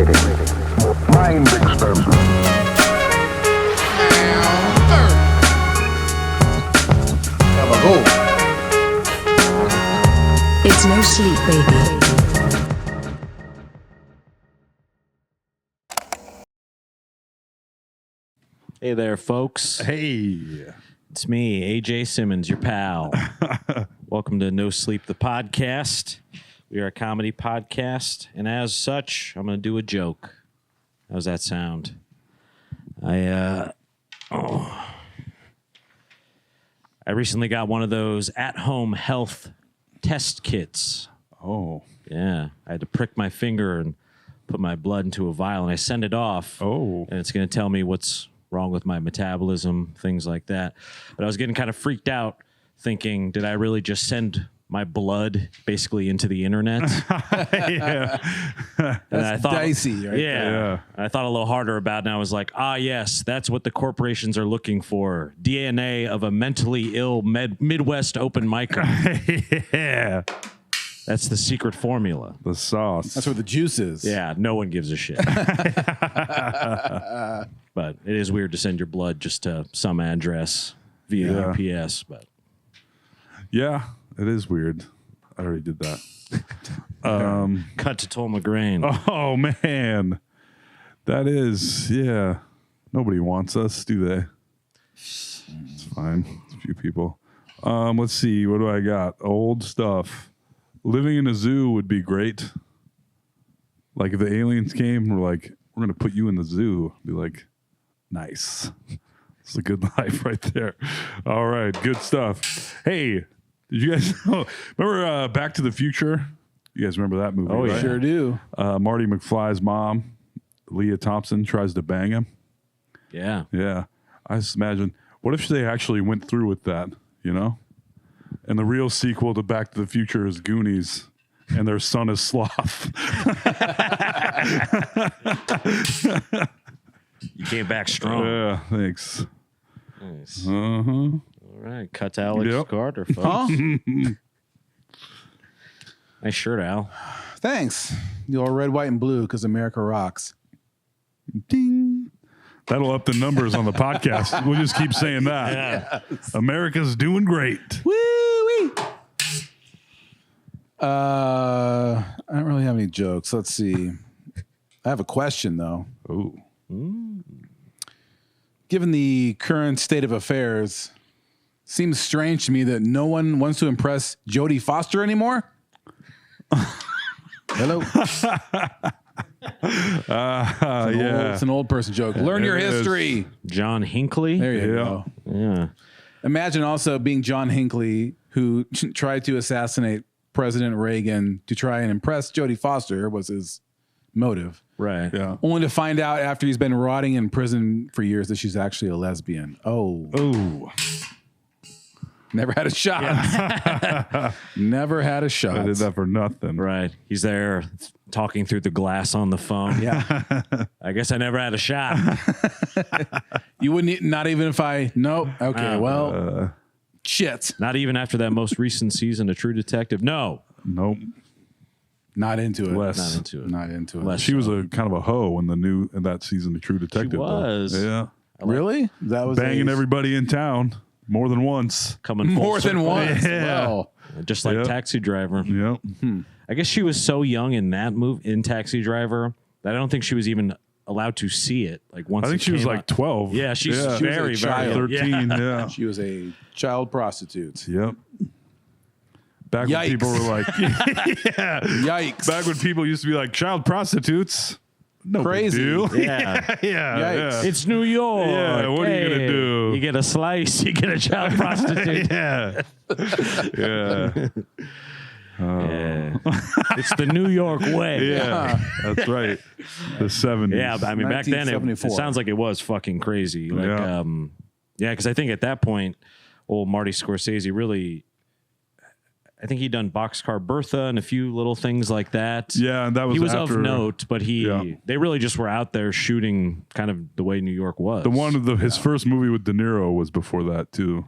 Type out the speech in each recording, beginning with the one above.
stimulating. Mind experiment. It's no sleep, baby. Hey there, folks. Hey. It's me, AJ Simmons, your pal. Welcome to No Sleep, the podcast. We are a comedy podcast, and as such, I'm going to do a joke. How's that sound? I recently got one of those at-home health test kits. Oh. Yeah, I had to prick my finger and put my blood into a vial, and I send it off. Oh. And it's going to tell me what's wrong with my metabolism, things like that. But I was getting kind of freaked out, thinking, did I really just send my blood basically into the internet? Yeah. And I thought, dicey, right? Yeah. I thought a little harder about it, and I was like, yes, that's what the corporations are looking for. DNA of a mentally ill Midwest open micer. Yeah. That's the secret formula. The sauce. That's where the juice is. Yeah, no one gives a shit. But it is weird to send your blood just to some address via UPS. But Yeah, it is weird. I already did that. cut to Tom McGrain. Oh, man. That is, yeah. Nobody wants us, do they? It's fine. It's a few people. Let's see. What do I got? Old stuff. Living in a zoo would be great. Like if the aliens came, we're like, we're going to put you in the zoo. Be like, nice. It's a good life right there. All right. Good stuff. Hey, did you guys know? Remember Back to the Future? You guys remember that movie? Oh, right? yeah. Sure do. Marty McFly's mom, Leah Thompson, tries to bang him. Yeah. Yeah. I just imagine, what if they actually went through with that, you know? And the real sequel to Back to the Future is Goonies, and their son is Sloth. You came back strong. Yeah, thanks. Nice. Uh-huh. All right. Cut to Alex Yep. Carter, folks. Nice shirt, Al. Thanks. You're all red, white, and blue because America rocks. Ding. That'll up the numbers on the podcast. We'll just keep saying that. Yeah. America's doing great. Woo-wee. I don't really have any jokes. Let's see. I have a question, though. Oh. Given the current state of affairs, seems strange to me that no one wants to impress Jodie Foster anymore. Hello. Yeah. It's an old person joke. Learn your It is. history. John Hinckley. There you Yeah. go. Yeah. Imagine also being John Hinckley, who tried to assassinate President Reagan to try and impress Jodie Foster was his motive. Right. Yeah. Only to find out after he's been rotting in prison for years that she's actually a lesbian. Oh, Oh. never had a shot. Never had a shot. I did that for nothing. Right. He's there talking through the glass on the phone. Yeah. I guess I never had a shot. You wouldn't, not even if I, nope. Okay, well, shit. Not even after that most recent season of True Detective. No. Nope. Not into it. Less. Not into it. Not into it. Less She was a kind of a hoe in that season of True Detective. She was. Though. Yeah. Really? That was Banging a- everybody in town more than once. Coming full more than circle. once. Yeah. Well, Just like Yep. Taxi Driver. Yep. I guess she was so young in that in Taxi Driver that I don't think she was even allowed to see it. Like once I think it she was came like out. 12. Yeah, she's Yeah. She was a very, very child. young. 13. Yeah. she was a child prostitute. Yep. Back Yikes. when people were like, Yikes. back when people used to be like, child prostitutes. No Crazy. big deal. Yeah. Yeah. Yikes. It's New York. Yeah, what are you gonna do? You get a slice, you get a child prostitute. Yeah. Yeah. Yeah. It's the New York way. Yeah. That's right. The 70s. Yeah, but I mean, back then it 1974. sounds like it was fucking crazy. Like, Yeah. yeah, because I think at that point, old Marty Scorsese really, I think he'd done Boxcar Bertha and a few little things like that. Yeah, and that was He was after of note, but they really just were out there shooting kind of the way New York was. The one of his first movie with De Niro was before that too.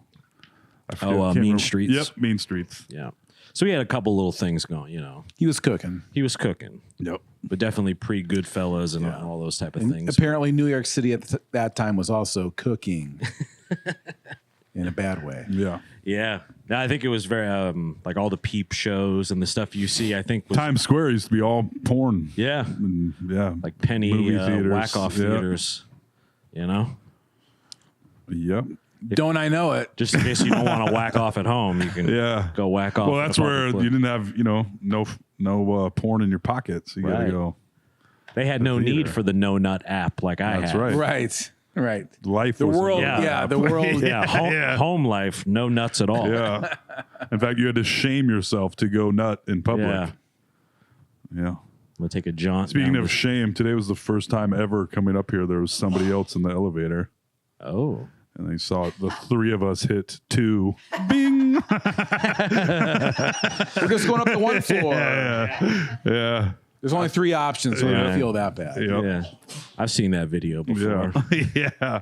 I forget- Oh, can't Mean remember. Streets. Yep, Mean Streets. Yeah. So he had a couple little things going, He was cooking. He was cooking. Yep. But definitely pre-Goodfellas and all those type of things. Apparently, New York City at that time was also cooking in a bad way. Yeah. Yeah. No, I think it was very, like all the peep shows and the stuff you see, I think was, Times Square used to be all porn. yeah, And, yeah. like penny movie theaters. whack-off Yeah. theaters, Yep. Don't I know it? Just in case you don't want to whack off at home, you can Yeah. go whack off. Well, at that's a where public you place. didn't have, no porn in your pocket. So you got Right. to go. They had no need theater. for the No Nut app like I That's had. right. Right. Life The was world, Yeah. the world. Yeah, home life, no nuts at all. Yeah. In fact, you had to shame yourself to go nut in public. Yeah. Yeah. I'm gonna take a jaunt. Speaking down of the- shame, today was the first time ever coming up here. There was somebody else in the elevator, oh, and they saw the three of us hit 2. Bing. We're just going up to one floor. Yeah. There's only 3 options, so I Yeah. don't feel that bad. Yep. yeah, I've seen that video before. Yeah. Yeah.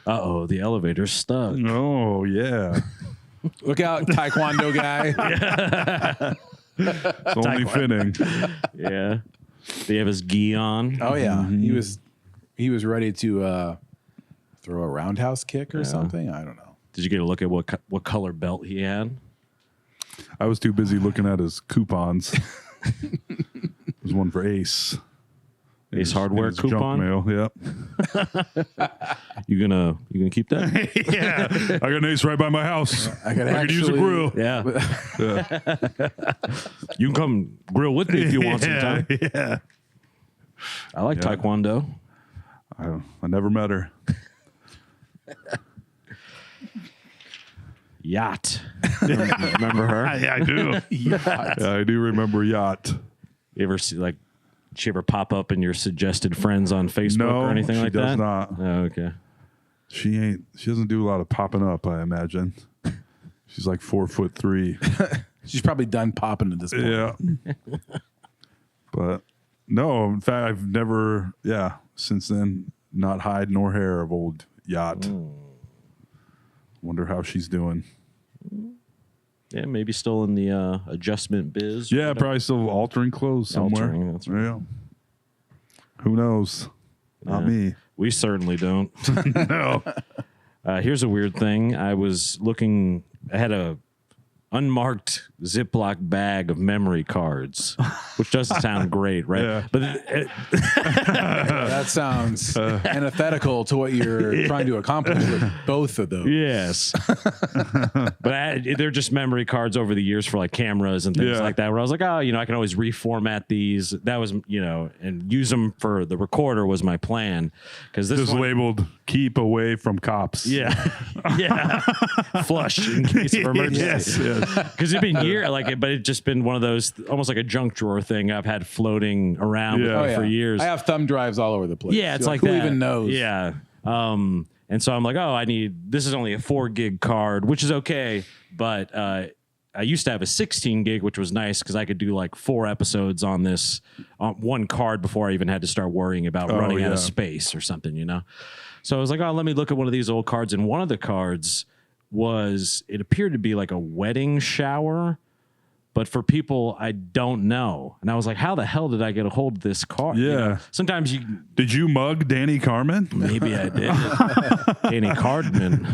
Uh-oh, the elevator's stuck. Oh, yeah. Look out, Taekwondo guy. It's only fitting. Yeah, they have his gi on. Oh yeah, he was ready to throw a roundhouse kick or something. I don't know. Did you get a look at what color belt he had? I was too busy looking at his coupons. There's one for Ace. Ace Hardware His junk coupon. mail. Yep. You gonna keep that? Yeah. I got an Ace right by my house. I could could use a actually- grill. Yeah, Yeah. you can come grill with me if you want sometime. Yeah. I like Yeah. Taekwondo. I never met her. Yacht. Remember her? Yeah, I do. Yeah, I do remember Yacht. You ever see she ever pop up in your suggested friends on Facebook No, or anything she like does that? not. Oh, okay. She doesn't do a lot of popping up, I imagine. She's like 4'3". She's probably done popping at this point. Yeah. But no, in fact, I've never, since then, not hide nor hair of old Yacht. Wonder how she's doing. Yeah, maybe still in the adjustment biz. Yeah, probably still altering clothes somewhere. Altering, that's right. Yeah. Who knows? Not Yeah. me. We certainly don't. No. Here's a weird thing. I was looking. I had a unmarked Ziploc bag of memory cards, which doesn't sound great, right? Yeah. But That sounds antithetical to what you're trying to accomplish with both of those. yes, but they're just memory cards over the years for like cameras and things Yeah. like that. Where I was like, oh, I can always reformat these. That was, and use them for the recorder was my plan because this Just one, labeled "Keep away from cops." yeah, yeah, flush in case of emergency. Yes. Because it's been but it's just been one of those almost like a junk drawer thing I've had floating around with Yeah. me for years. I have thumb drives all over the place. Yeah, it's You're like who that. even knows? Yeah. And so I'm like, oh, this is only a 4 gig card, which is okay. But I used to have a 16 gig, which was nice because I could do like 4 episodes on this on one card before I even had to start worrying about running out of yeah. space or something, So I was like, oh, let me look at one of these old cards. And one of the cards it appeared to be like a wedding shower, but for people I don't know. And I was like, how the hell did I get a hold of this card? Yeah. Sometimes Did you mug Danny Carmen? maybe I did. Danny Cardman.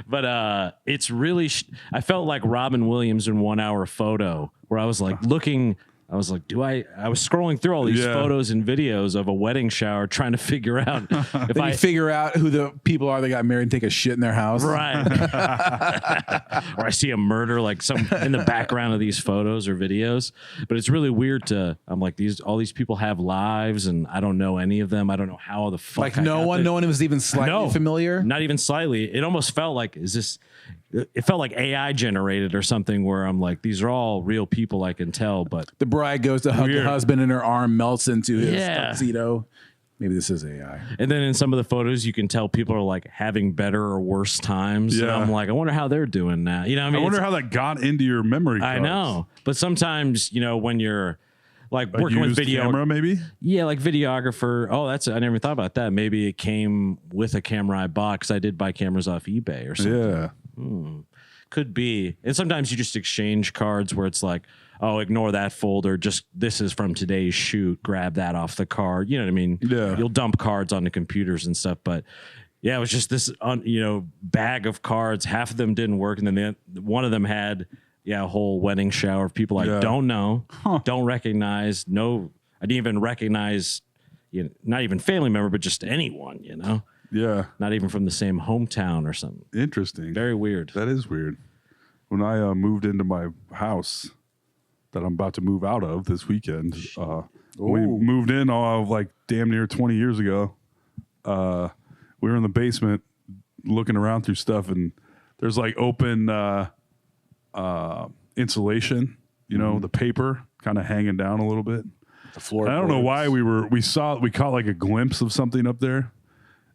But it's really, I felt like Robin Williams in 1 Hour Photo, where I was like looking, I was like, I was scrolling through all these Yeah. photos and videos of a wedding shower trying to figure out if Then you figure out who the people are that got married and take a shit in their house. right. Or I see a murder like some in the background of these photos or videos. But it's really weird I'm like, all these people have lives and I don't know any of them. I don't know how the fuck. Like I no got one was even slightly familiar. Not even slightly. It almost felt like, it felt like AI generated or something where I'm like, these are all real people I can tell, but The bride goes to hug Weird. the husband and her arm melts into his Yeah. tuxedo. Maybe this is AI. and then in some of the photos you can tell people are like having better or worse times. And Yeah. I'm like, I wonder how they're doing now. You know what I mean? I wonder how that got into your memory cards. I know. But sometimes, when you're like A working with used video, camera, maybe? yeah, like videographer. Oh, I never thought about that. Maybe it came with a camera I bought because I did buy cameras off eBay or something. Yeah. Could be. And sometimes you just exchange cards where it's like, oh, ignore that folder. Just this is from today's shoot. Grab that off the card. You know what I mean? Yeah. You'll dump cards onto computers and stuff. But yeah, it was just this, bag of cards. Half of them didn't work. And then one of them had, a whole wedding shower of people I don't know, don't recognize. No, I didn't even recognize, not even family member, but just anyone, Yeah. Not even from the same hometown or something. Interesting. Very weird. That is weird. When I moved into my house that I'm about to move out of this weekend, we moved in like damn near 20 years ago. We were in the basement looking around through stuff, and there's like open insulation, the paper kind of hanging down a little bit. The floor. And I don't know why we caught like a glimpse of something up there,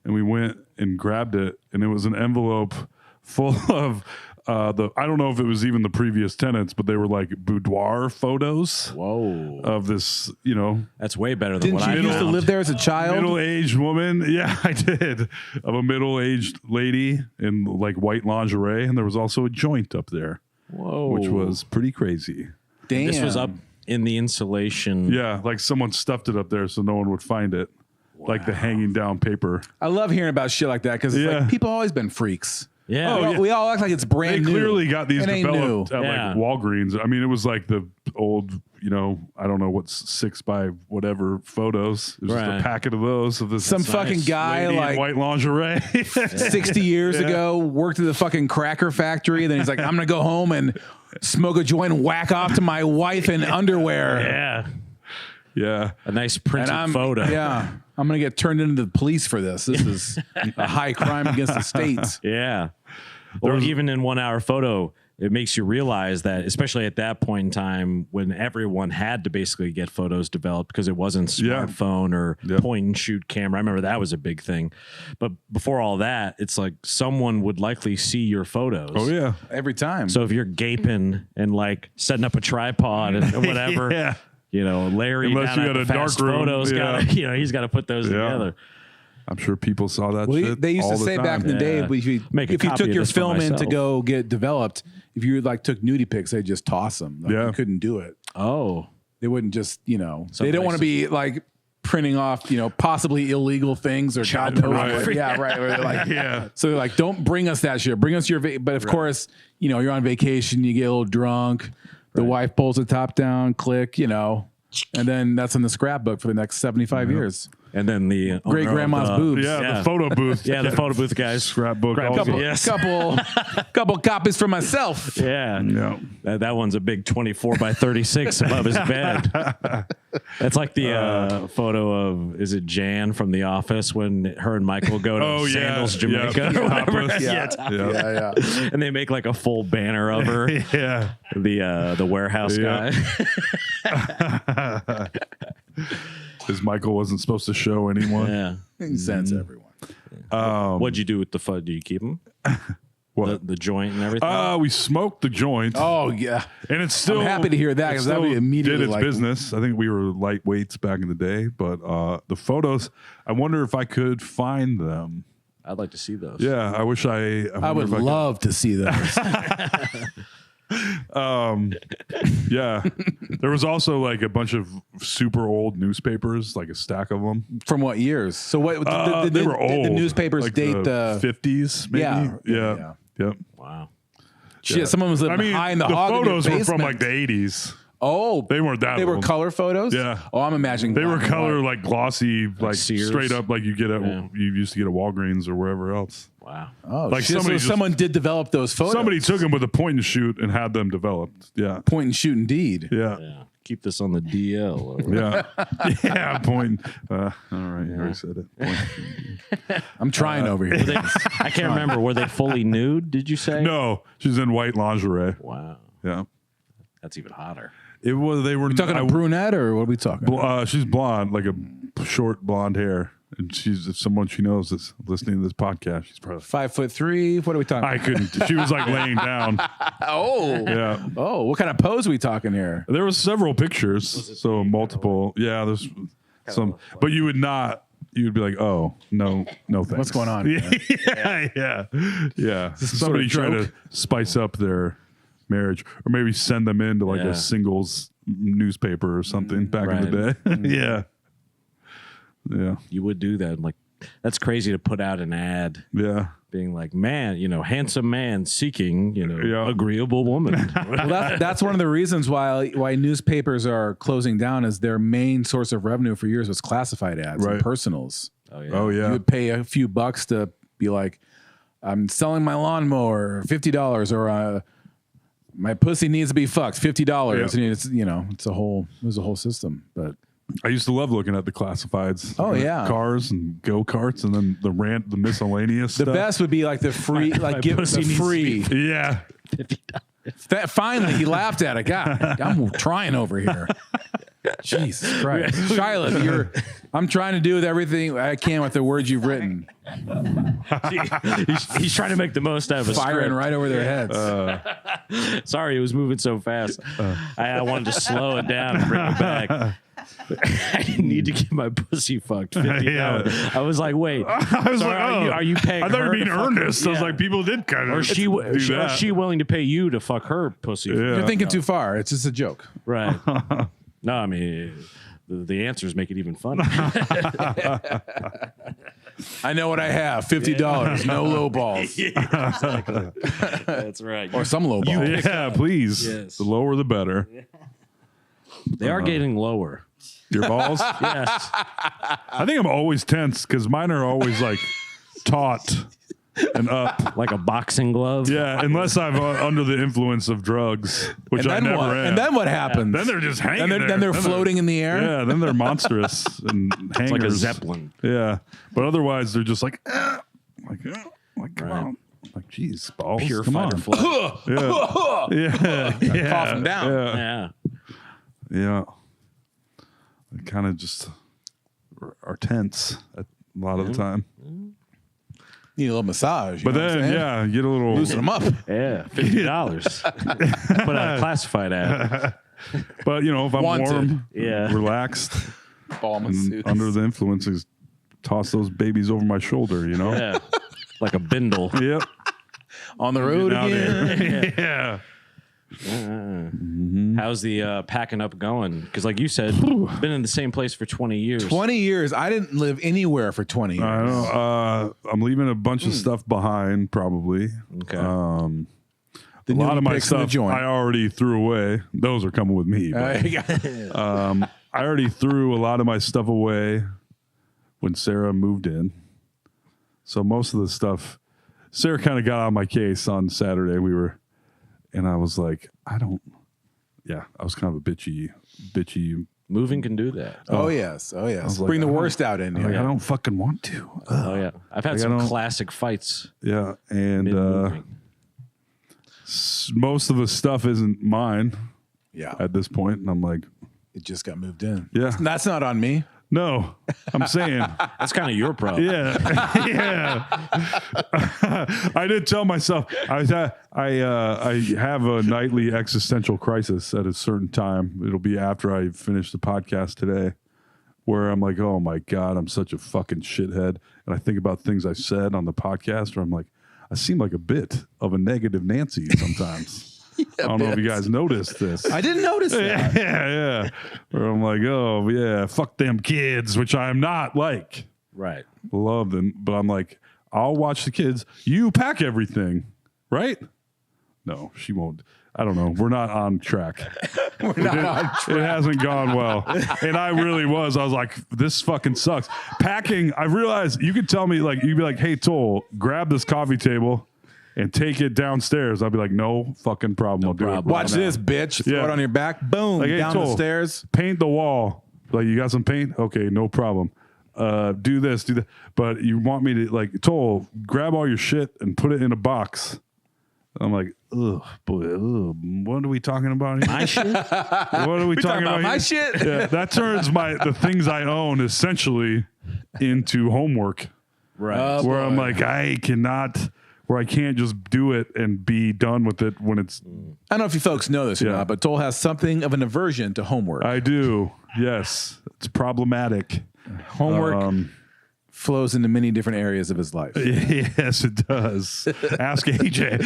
and we went and grabbed it, and it was an envelope full of I don't know if it was even the previous tenants, but they were like boudoir photos. Whoa. Of this, That's way better than Didn't what I you used to found. live there as a child? middle-aged woman. Yeah, I did. Of a middle-aged lady in like white lingerie, and there was also a joint up there. Whoa. Which was pretty crazy. Damn. This was up in the insulation. Yeah, like someone stuffed it up there so no one would find it. Like the hanging down paper. I love hearing about shit like that because like people always been freaks. Yeah. We all act like it's brand They new. clearly got these It ain't developed new. at Yeah. like Walgreens. I mean, it was like the old, I don't know what's 6 by whatever photos. It was just Right. a packet of those of this Some fucking guy lady in like white lingerie. 60 years ago worked at the fucking cracker factory. Then he's like, I'm gonna go home and smoke a joint and whack off to my wife in underwear. Yeah. Yeah. A nice printed And photo. Yeah. I'm gonna get turned into the police for this. This is a high crime against the states. Yeah. Or even in 1 hour photo, it makes you realize that, especially at that point in time when everyone had to basically get photos developed because it wasn't smartphone or point and shoot camera. I remember that was a big thing. But before all that, it's like someone would likely see your photos. Oh, yeah. Every time. So if you're gaping and like setting up a tripod and whatever, Yeah. Larry Unless down you at got the a dark Fast room, Photos yeah. gotta, he's got to put those together. I'm sure people saw that Well, shit they used all to the say time. back in the day, Yeah. if you Make a copy took of your this for film in to myself. go get developed, if you like took nudie pics, they'd just toss them. Like, Yeah. you couldn't do it. Oh, They wouldn't just, they don't places. want to be like printing off, possibly illegal things or Child God knows what. pornography. Yeah, right. Or they're like, Yeah. So they're like, don't bring us that shit. Bring us your, but of course, you're on vacation, you get a little drunk, the wife pulls the top down, click, and then that's in the scrapbook for the next 75 years. and then the owner Great grandma's of the- boobs. Yeah, Yeah. the photo booth. Yeah, the photo booth guys. Scrapbook. Scrapbook, also. yes. Couple copies for myself. Yeah. Yeah. That one's a big 24 by 36 above his bed. That's like the photo of, is it Jan from The Office when her and Michael go to Oh, yeah. Sandals, Jamaica? Yeah. Or whatever. Tapas. Yeah. Yeah. And they make like a full banner of her, Yeah. the warehouse Yeah. guy. Because Michael wasn't supposed to show anyone. Yeah. Makes sense, everyone. What'd you do with the photo? Do you keep them? What? The joint and everything? We smoked the joint. Oh, yeah. And it's still. I'm happy to hear that, it 'cause that would still immediately, did its like- business. I think we were lightweights back in the day, but the photos. I wonder if I could find them. I'd like to see those. Yeah, I wish I. I would wonder if love to see those. Yeah, there was also like a bunch of super old newspapers, like a stack of them. From what years? So what? They were old. The newspapers like date the 50s, maybe. Yeah. Yep. Wow. shit. Someone was I living mean, high in the the hog in your photos were from basement. like the 80s. Oh, They weren't that They were old. color photos. Yeah. Oh, I'm imagining They were black and color white. like glossy, like Sears. straight up, like you get at Yeah. you used to get at Walgreens or wherever else. Wow. Oh, like shit. somebody So just- someone did develop those photos. Somebody took them with a point and shoot and had them developed. Yeah, point and shoot. Indeed. yeah, Yeah. Keep this on the DL. Or yeah, yeah. Point. All right, you already said it. Point. I'm trying over here. I can't remember. Were they fully nude? Did you say? No, she's in white lingerie. Wow. Yeah, That's even hotter. it was. They were Talking I- a brunette or what are we talking? She's blonde, like a short blonde hair, and she's if someone she knows is listening to this podcast. She's probably. 5'3". What are we talking? I couldn't. She was like laying down. Oh, Yeah. oh, what kind of pose are we talking here? There was several pictures, so multiple. Yeah, there's some, but you would not you'd be like, oh, no thanks. What's going on? Yeah. some Somebody sort of try to spice up their marriage, or maybe send them into like Yeah. a singles newspaper or something back in the day. Yeah. You would do that. I'm like, that's crazy to put out an ad Yeah. being like, man, handsome man seeking, Yeah. agreeable woman. Well, that's one of the reasons why newspapers are closing down, is their main source of revenue for years was classified ads and Right. personals. Oh, yeah. Oh You yeah. would pay a few bucks to be like, I'm selling my lawnmower, $50, or my pussy needs to be fucked, $50. Yeah. And it's a whole system. But I used to love looking at the classifieds. Oh, yeah. Cars and go-karts, and then the miscellaneous the stuff. best would be like the free, like give pussy the needs to free. Yeah. Finally, he laughed at it. God, I'm trying over here. Jesus Christ, Shiloh, I'm trying to do with everything I can with the words you've written, he's trying to make the most out of a firing script. right over their heads. Sorry, it was moving so fast. I wanted to slow it down and bring it back. I need to get my pussy fucked. $50. Yeah. I was like, wait. I was so like, are you paying? I thought you her were being to fuck her? earnest. I was Yeah. like, people did kind of. Or is she willing to pay you to fuck her pussy? Yeah. You're thinking too far. It's just a joke. Right. No, I mean the answers make it even funny. I know what I have. $50. No low balls, Exactly. That's right. or some low balls. Yeah, please. Yes. The lower, the better. They are getting lower. Your balls. Yes. I think I'm always tense because mine are always like taut and up. Like a boxing glove. Yeah, unless I'm under the influence of drugs, which And I then never what? am. And then what happens? Then they're just hanging. Then they're floating in the air. Yeah, then they're monstrous and hangers. It's like a zeppelin. Yeah, but otherwise they're just like, come Right. on, like geez, balls, Pure come fight on. or flight. Yeah, Cough 'em down. Yeah, Yeah. They kind of just are tense a lot of the time. Need a little massage. But then, yeah, you get a little loosen them up. Yeah. $50. Put out a classified ad. But if I'm Wanted. warm, Yeah. relaxed, Ball and masseuse. under the influences, toss those babies over my shoulder. Yeah. Like a bindle. Yep. On the road Out again. there. Yeah. How's the packing up going? Because like you said, been in the same place for 20 years. 20 years. I didn't live anywhere for 20 years. I know. I'm leaving a bunch of stuff behind, probably. Okay. The A lot of my picks in the stuff joint. I already threw away. Those are coming with me. But, I already threw a lot of my stuff away when Sarah moved in. So most of the stuff, Sarah kind of got on my case on Saturday. And I was like, I was kind of a bitchy. Moving can do that. Oh yes. like, Bring the I don't- worst out in you. Like, I don't fucking want to. Oh yeah. I've had Like, I some don't- classic fights. Yeah. And mid-moving. most of the stuff isn't mine Yeah. at this point. And I'm like, It just got moved in. Yeah. That's not on me. no, I'm saying. That's kind of your problem. Yeah, yeah. I did tell myself I have a nightly existential crisis at a certain time. It'll be after I finish the podcast today, where I'm like, oh my god, I'm such a fucking shithead, and I think about things I said on the podcast, where I'm like, I seem like a bit of a negative Nancy sometimes. I don't know if you guys noticed this. I didn't notice that. Yeah. Where I'm like, oh yeah, fuck them kids, which I'm not like. Right. Love them, but I'm like, I'll watch the kids. You pack everything, right? No, she won't. I don't know. We're not on track. It hasn't gone well. And I really was. I was like, this fucking sucks. Packing, I realized you could tell me, like, you'd be like, hey, Toll, grab this coffee table and take it downstairs. I'll be like, no fucking problem. I'll do it. problem. Watch this, bitch. Throw Yeah. it on your back. Boom. Like, hey, down the Toll, stairs. Paint the wall. Like, you got some paint? Okay, no problem. Do this, do that. But you want me to, like, Toll, grab all your shit and put it in a box. I'm like, ugh, boy, what are we talking about here? My shit? What are we talking about my here? shit? Yeah, that turns the things I own essentially into homework. Right. Where I'm like, I can't just do it and be done with it when it's. I don't know if you folks know this or Yeah. not, but Toll has something of an aversion to homework. I do. Yes, it's problematic. Homework flows into many different areas of his life. Yes, it does. Ask AJ.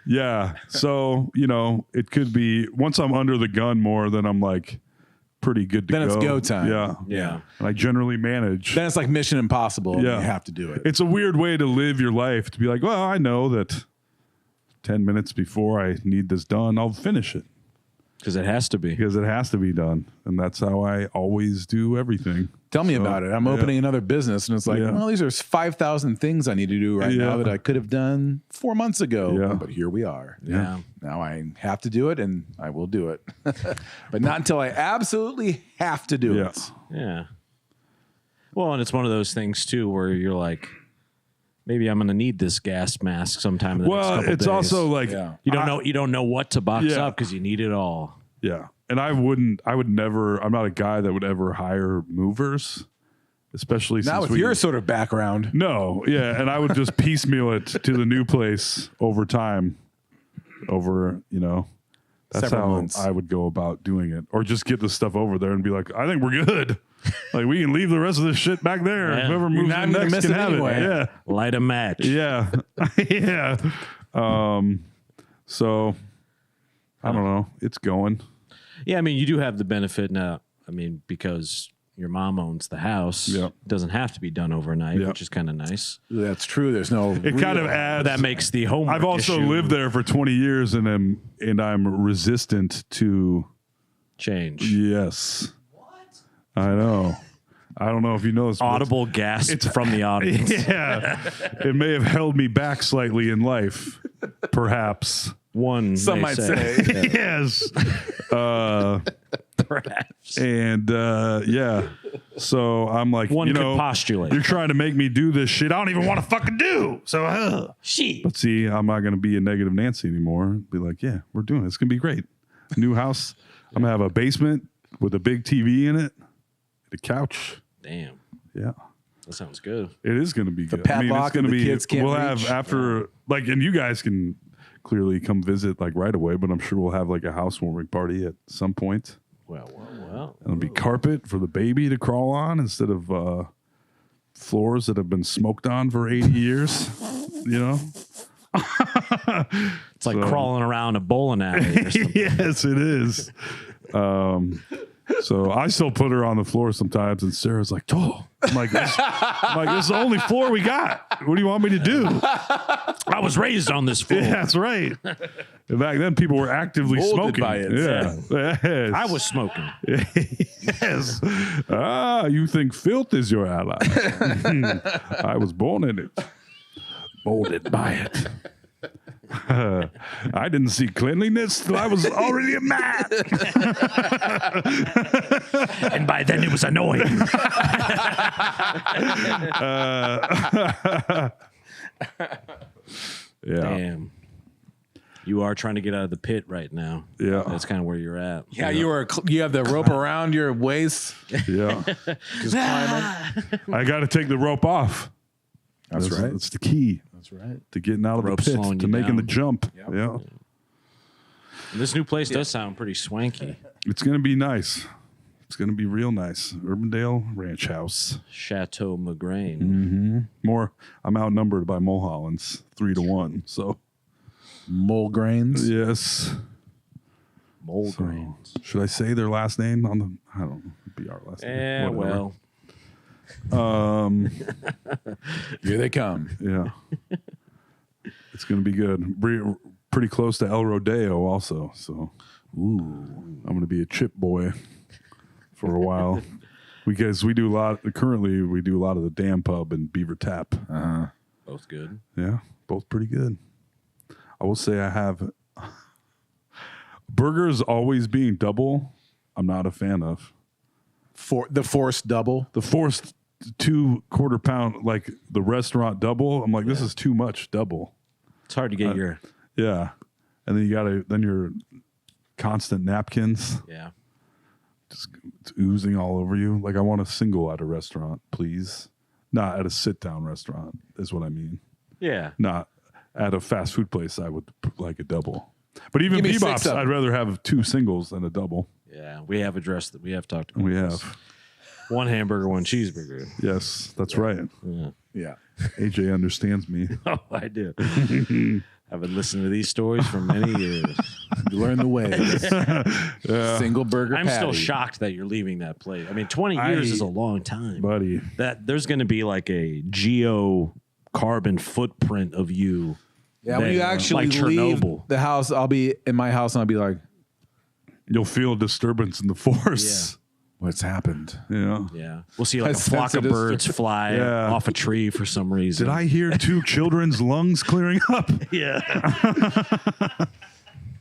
Yeah. So, it could be once I'm under the gun more, then I'm like pretty good to go. Then it's go time. Yeah. Yeah. And I generally manage. Then it's like Mission Impossible. Yeah. You have to do it. It's a weird way to live your life to be like, well, I know that 10 minutes before I need this done, I'll finish it. Because it has to be. Because it has to be done. And that's how I always do everything. Tell me about it. I'm opening another business, and it's like, well, these are 5,000 things I need to do right now that I could have done 4 months ago. Yeah. But here we are. Yeah. Now I have to do it, and I will do it. But not until I absolutely have to do it. Yeah. Well, and it's one of those things too where you're like, maybe I'm going to need this gas mask sometime in the next couple it's days. also like you don't know what to box up because you need it all. Yeah. And I'm not a guy that would ever hire movers, especially Not since with your sort of background. No, yeah. And I would just piecemeal it to the new place over time. That's Several how months. I would go about doing it. Or just get the stuff over there and be like, I think we're good. Like, we can leave the rest of this shit back there. Yeah. Whoever You're moves not in even next gonna can miss it have anyway. it. Yeah. Light a match. Yeah. Yeah. So I don't know. It's going. Yeah, I mean, you do have the benefit now. I mean, because your mom owns the house. Yeah. It doesn't have to be done overnight, Yeah. which is kind of nice. That's true. There's no. It kind of adds. That makes the homework I've also issue lived there for 20 years and I'm resistant to change. yes. What? I know. I don't know if you know this. but Audible gasp from the audience. Yeah. It may have held me back slightly in life, perhaps. One, Some may might say. Yes. perhaps. And yeah. So I'm like, One could postulate. You're trying to make me do this shit I don't even want to fucking do. So She. but see, I'm not going to be a negative Nancy anymore. Be like, yeah, we're doing it. It's going to be great. New house. I'm going to have a basement with a big TV in it, a couch. Damn. Yeah. That sounds good. It is going to be good. padlock it's going to that the be. kids can't we'll have reach. after and you guys can clearly come visit like right away. But I'm sure we'll have like a housewarming party at some point. Well. It'll be carpet for the baby to crawl on instead of floors that have been smoked on for 80 years. It's like crawling around a bowling alley or something. Yes, it is. So I still put her on the floor sometimes, and Sarah's like, "Oh, I'm like, this is the only floor we got. What do you want me to do?" I was raised on this floor. Yeah, that's right. And back then, people were actively Molded smoking. by it. Yeah. Yes. I was smoking. Yes. You think filth is your ally? I was born in it, molded by it. I didn't see cleanliness till I was already a man. And by then it was annoying. Yeah. Damn. You are trying to get out of the pit right now. Yeah. That's kind of where you're at. Yeah, you have the rope around your waist. Yeah. Just climbing. I got to take the rope off. That's right. That's the key That's right. to getting out of the rope's pit, slowing to you making the down. jump. Yep. Yeah. And this new place does sound pretty swanky. It's going to be nice. It's going to be real nice. Urbandale Ranch House. Chateau Migraine. I'm outnumbered by Mulhollands 3-1. So, Mole grains. yes. Mulgrains. Should I say their last name on the? I don't know. It'd be our last name. Yeah, Whatever. well. Here they come. Yeah. It's going to be good. Pretty close to El Rodeo also. So, I'm going to be a chip boy for a while. Because we do a lot of the Dam Pub and Beaver Tap. Both good. Yeah, both pretty good. I will say I have burgers always being double. I'm not a fan of For the forced double. the forced 2 quarter-pound, like the restaurant double. I'm like, this is too much double. It's hard to get your. Yeah, and then your constant napkins Yeah. just it's oozing all over you. Like I want a single at a restaurant, please. Not at a sit-down restaurant is what I mean. Yeah. Not at a fast food place. I would like a double. But even Give me 6 Bebop's, of them. I'd rather have 2 singles than a double. Yeah. We have addressed that. We have talked about We this. have. One hamburger, one cheeseburger. Yes, that's right. Yeah. AJ understands me. Oh, I do. I've been listening to these stories for many years. You learn the ways. Single burger I'm patty. still shocked that you're leaving that place. I mean, 20 years is a long time. Buddy. That there's going to be like a carbon footprint of you. Yeah, when you actually like leave Chernobyl. the house, I'll be in my house and I'll be like, You'll feel a disturbance in the force. what's happened? Yeah. Yeah. We'll see like I a flock sense of it is- birds fly off a tree for some reason. Did I hear 2 children's lungs clearing up? Yeah.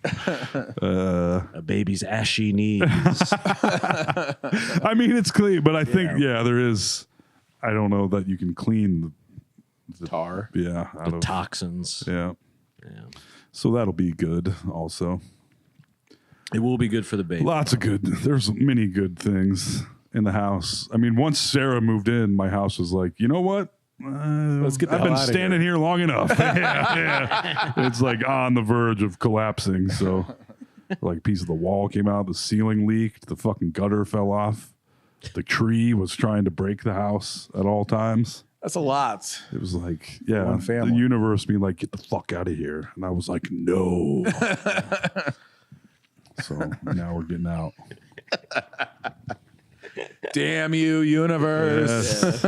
A baby's ashy knees. I mean, it's clean, but I think, there is. I don't know that you can clean the Tar. out The of toxins. Yeah. Yeah. So that'll be good also. It will be good for the baby. Lots of good. There's many good things in the house. I mean, once Sarah moved in, my house was like, you know what? Let's get the I've hell been outta standing here. here long enough. It's like on the verge of collapsing. So, like, a piece of the wall came out, the ceiling leaked, the fucking gutter fell off, the tree was trying to break the house at all times. That's a lot. It was like, One family. the universe being like, get the fuck out of here. And I was like, no. So now we're getting out. Damn you, universe. Yes.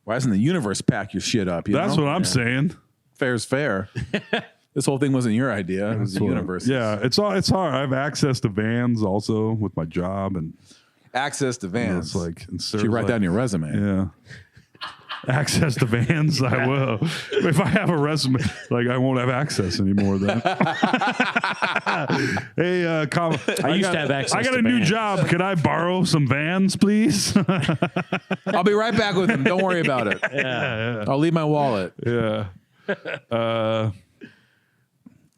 Why doesn't the universe pack your shit up? You That's know? what I'm saying. Fair's fair. This whole thing wasn't your idea. It was the universe. Yeah, it's hard. I have access to vans also with my job, and Access to vans. it's like and Should you write that in your resume? Yeah. Access to vans, I will. If I have a resume, like I won't have access anymore then. Hey, I used to have access I got to a new vans. job. Can I borrow some vans, please? I'll be right back with them. Don't worry about it. Yeah. I'll leave my wallet. Yeah.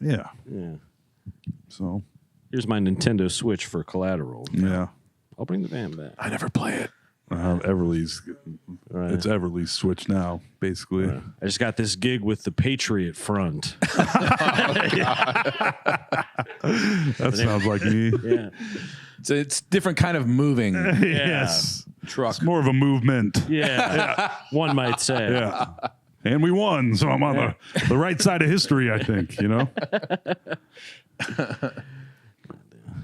Yeah. Yeah. So, Here's my Nintendo Switch for collateral. yeah. I'll bring the van back. I never play it. Everly's. Right. It's Everly's Switch now, basically. I just got this gig with the Patriot Front. That sounds like me. Yeah. So it's different kind of moving Yes. truck. It's more of a movement. Yeah. One might say. Yeah. And we won, so I'm on the right side of history, I think, you know?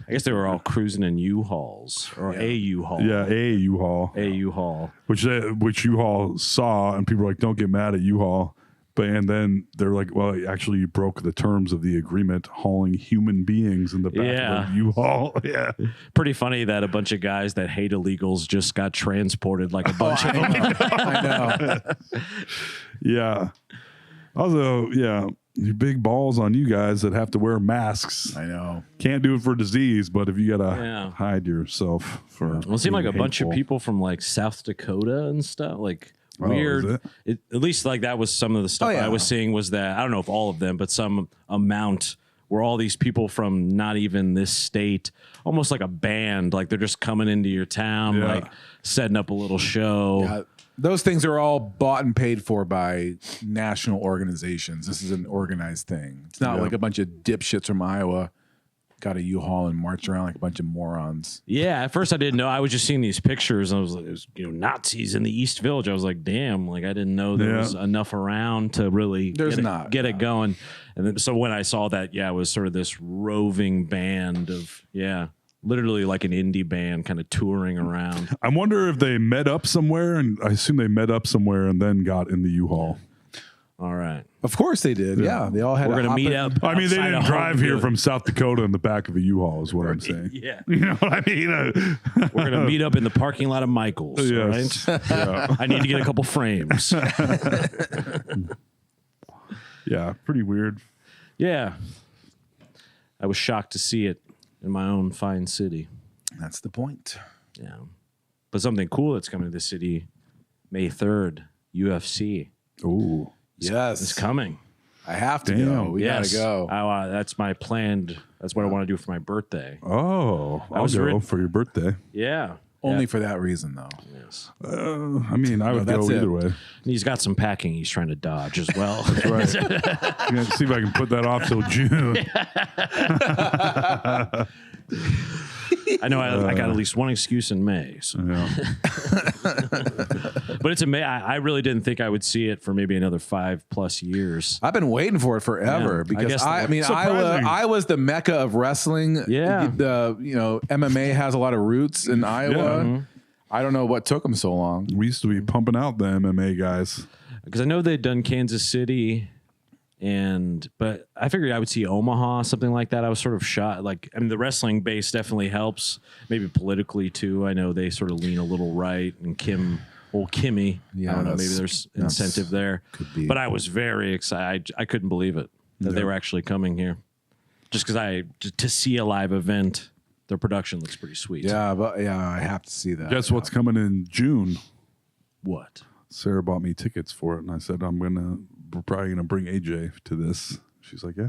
I guess they were all cruising in U-Hauls or a U-Haul. Yeah, a U-Haul. A U-Haul. Which U-Haul saw, and people were like, don't get mad at U-Haul. And then they're like, well, actually, you broke the terms of the agreement hauling human beings in the back of a U-Haul. Yeah. Pretty funny that a bunch of guys that hate illegals just got transported like a bunch of them. I know. Yeah. Also, yeah, you big balls on you guys that have to wear masks. I know. Can't do it for disease, but if you gotta Yeah. hide yourself for Well, it seemed like a being bunch of hateful. people from like South Dakota and stuff, like Oh, weird. is it? At least like that was some of the stuff Oh, yeah. I was seeing was that I don't know if all of them, but some amount were all these people from not even this state, almost like a band, like they're just coming into your town, Yeah. like setting up a little show. Those things are all bought and paid for by national organizations. This is an organized thing. It's not Yeah. like a bunch of dipshits from Iowa got a U-Haul and march around like a bunch of morons. Yeah, at first I didn't know. I was just seeing these pictures and I was like, there's, Nazis in the East Village. I was like, damn, like I didn't know there was enough around to really There's get, it, not, get it going. And then, so when I saw that, it was sort of this roving band of, literally like an indie band kind of touring around. I wonder if they met up somewhere, and I assume they met up somewhere and then got in the U-Haul. All right. Of course they did. Yeah, they all had. We're to going to hop meet in. up. I mean, they outside didn't of drive home here to- from South Dakota in the back of a U-Haul is what I'm saying. Yeah. You know what I mean? We're going to meet up in the parking lot of Michael's. Yes. Right? Yeah. I need to get a couple frames. Yeah, pretty weird. Yeah. I was shocked to see it in my own fine city. That's the point. Yeah. But something cool that's coming to the city May 3rd, UFC. Ooh. Yes, It's coming. I have to Damn. go. We Yes. gotta go. That's my planned. That's what I want to do for my birthday. Oh, I'll was go written- for your birthday. Yeah. Only for that reason, though. Yes. I mean, I would that's go it. either way. And he's got some packing he's trying to dodge as well. Right. I'm gonna see if I can put that off till June. I know I got at least one excuse in May. So. Yeah. But it's amazing. I really didn't think I would see it for maybe another 5+ years. I've been waiting for it forever Yeah, because I guess surprising. I was the mecca of wrestling. Yeah. MMA has a lot of roots in Iowa. Mm-hmm. I don't know what took them so long. We used to be pumping out the MMA guys. Because I know they'd done Kansas City, but I figured I would see Omaha, something like that. I was sort of shocked. The wrestling base definitely helps, maybe politically too. I know they sort of lean a little right, and Kimmy. Yeah, I don't know. Maybe there's incentive there. Could be. But I was very excited. I couldn't believe it that they were actually coming here. Just because to see a live event, their production looks pretty sweet. Yeah, but I have to see that. Guess what's coming in June? What? Sarah bought me tickets for it, and I said we're probably gonna bring AJ to this. She's like, yeah,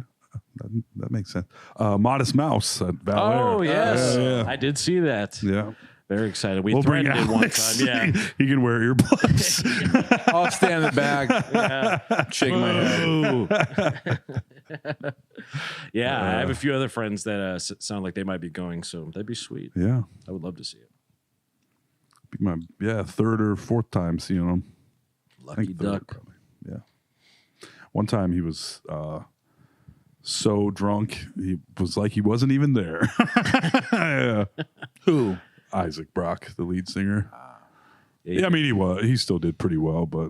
that makes sense. Modest Mouse at Bel Air. Oh yes, Yeah. I did see that. Yeah. Very excited. We We'll bring threatened it one Alex. time. Yeah. He can wear earbuds. I'll stand in the back, shake my head. Yeah, I have a few other friends that sound like they might be going, so that'd be sweet. Yeah. I would love to see it. Be my third or fourth time seeing him. I Lucky think third, duck. probably. Yeah. One time he was so drunk he was like he wasn't even there. Yeah. Who? Isaac Brock, the lead singer. Yeah, I mean he still did pretty well, but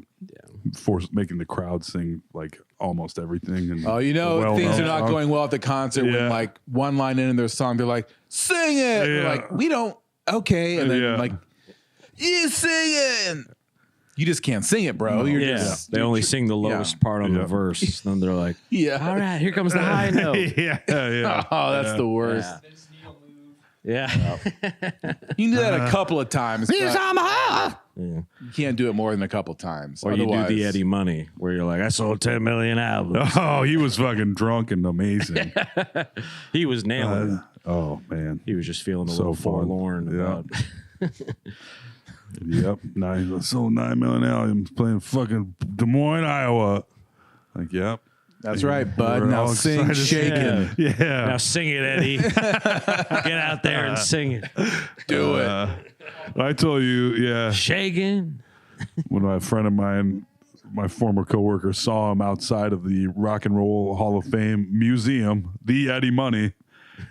making the crowd sing like almost everything. And Things are not going well at the concert when like one line in their song, they're like, sing it. They're like, we don't, okay. And then like, you sing it. And you just can't sing it, bro. You're just, they only sing the lowest part on the verse. Then they're like, all right, here comes the high note. yeah. Oh, that's the worst. Yeah. You can do that a couple of times. But you can't do it more than a couple times. Or you do the Eddie Money, where you're like, I sold 10 million albums. Oh, he was fucking drunk and amazing. He was nailing it. Oh man, He was just feeling a So little fun. forlorn about yep. Sold 9 million albums playing fucking Des Moines, Iowa. Like, yep. That's right, bud. We're Now all sing excited. Shakin'. Yeah. Now sing it, Eddie. Get out there and sing it. Do it. I told you, yeah. Shaking. When my friend of mine, my former coworker, saw him outside of the Rock and Roll Hall of Fame Museum, the Eddie Money,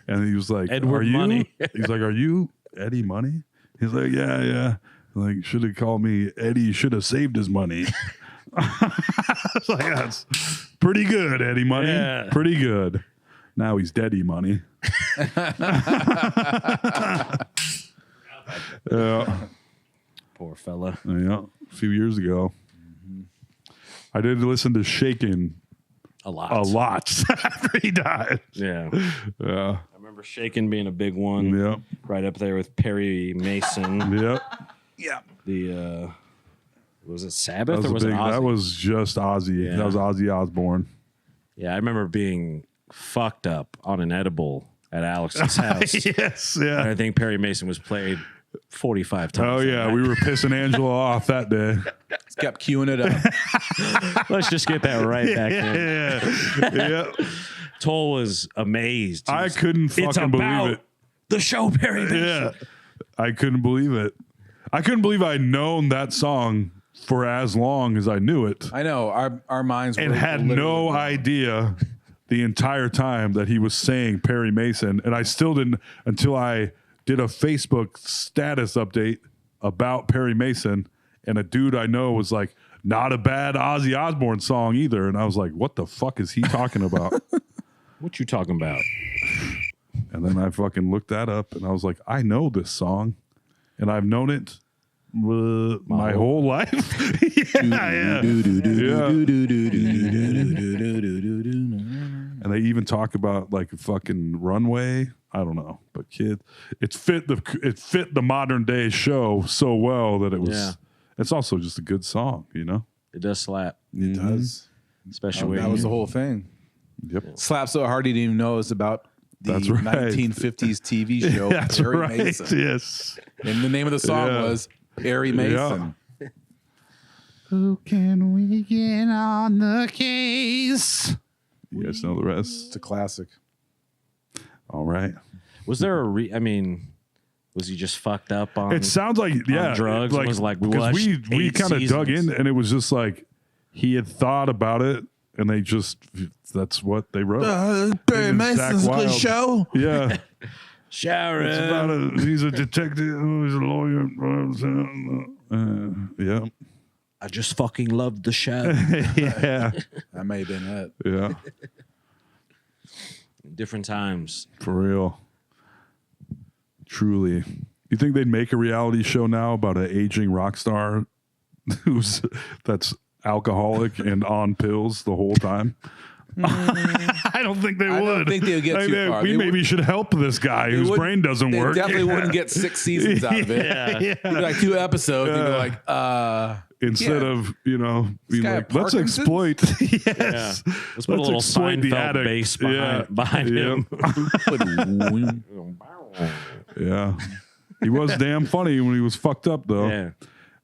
and he was like, Edward "Are you?" Money. He's like, "Are you Eddie Money?" He's like, "Yeah." Like, should have called me Eddie. You should have saved his money. It's like, that's pretty good, Eddie Money. Yeah. Pretty good. Now he's Deady Money. Yeah. Poor fella. Yeah, a few years ago. I did listen to Shakin' A lot. after he died. Yeah. Yeah, I remember Shaking being a big one. Yep. Right up there with Perry Mason. yep. The was it That Sabbath was, or was it Ozzy? that was just Ozzy. Yeah. That was Ozzy Osbourne. Yeah, I remember being fucked up on an edible at Alex's house. Yes, And yeah. I think Perry Mason was played 45 times. Oh that yeah, night. we were pissing Angela off that day. Just kept queuing it up. Let's just get that right back in. Yeah, Toll was amazed. He I was, couldn't it's fucking about believe it. the show Perry Mason. Yeah, I couldn't believe it. I couldn't believe I'd known that song for as long as I knew it, I know our minds and were had literally no blown. idea the entire time that he was saying Perry Mason, and I still didn't until I did a Facebook status update about Perry Mason, and a dude I know was like, not a bad Ozzy Osbourne song either, and I was like, what the fuck is he talking about? What you talking about? And then I fucking looked that up, and I was like, I know this song, and I've known it my whole life. yeah. And they even talk about like fucking Runway. I don't know, but it fit the modern day show so well that it was. Yeah. It's also just a good song, you know. It does slap, It does. especially That when was the whole thing. Yep. Slapped so hard he didn't even know it was about the That's right. 1950s TV show That's Perry right. Mason. Yes. And the name of the song Yeah. was Perry Mason. Who can we get on the case? You guys know the rest. It's a classic. All right. Was there a I mean, Was he just fucked up on? It sounds like drugs. Like, It was like because we kind of dug in, and it was just like he had thought about it, and that's what they wrote. Barry Mason's Mason's good show. Yeah. Sharon. He's a detective. He's a lawyer. Yeah. I just fucking loved the show. Yeah. That may have been it. Yeah. Different times. For real. Truly. You think they'd make a reality show now about an aging rock star that's alcoholic and on pills the whole time? I don't think they would. I don't think they would get too far. We maybe should help this guy whose brain doesn't They work. definitely wouldn't get 6 seasons out of it. Yeah. It'd be like 2 episodes. You'd be like, Instead of, being guy like, have let's Parkinson's? exploit. Yes. Yeah. Let's put a little exploit the Seinfeld addict. bass behind him. Yeah. He was damn funny when he was fucked up, though. Yeah.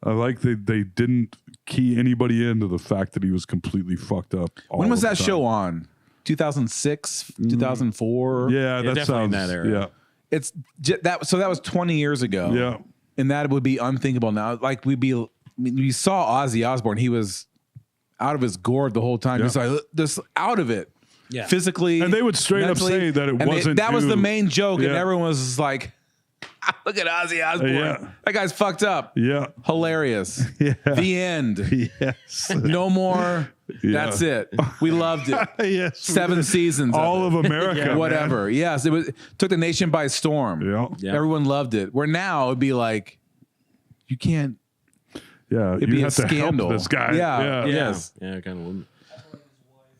I like they didn't key anybody into the fact that he was completely fucked up. when was all that the show time. on? 2006, 2004. Yeah, Yeah, that definitely sounds in that era. Yeah, It's that. So that was 20 years ago. yeah, And that would be unthinkable now. Like we saw Ozzy Osbourne. He was out of his gourd the whole time. Yeah. Just like just out of it. Yeah. Physically. And they would straight up mentally. say that it And wasn't that was due- the main joke, and Yeah. everyone was just like, "Look at Ozzy Osbourne. Yeah. That guy's fucked up. yeah, Hilarious. Yeah. The end. yes, No more. Yeah. That's it. We loved it. yes. 7 seasons. All of of America, man. whatever. Yes, it was took the nation by storm. Yeah, Yeah. Everyone loved it. Where now it'd be like, you can't. yeah. It'd You be a have to scandal. help this guy. Yeah. yeah, Yeah. Yes. Yeah, kind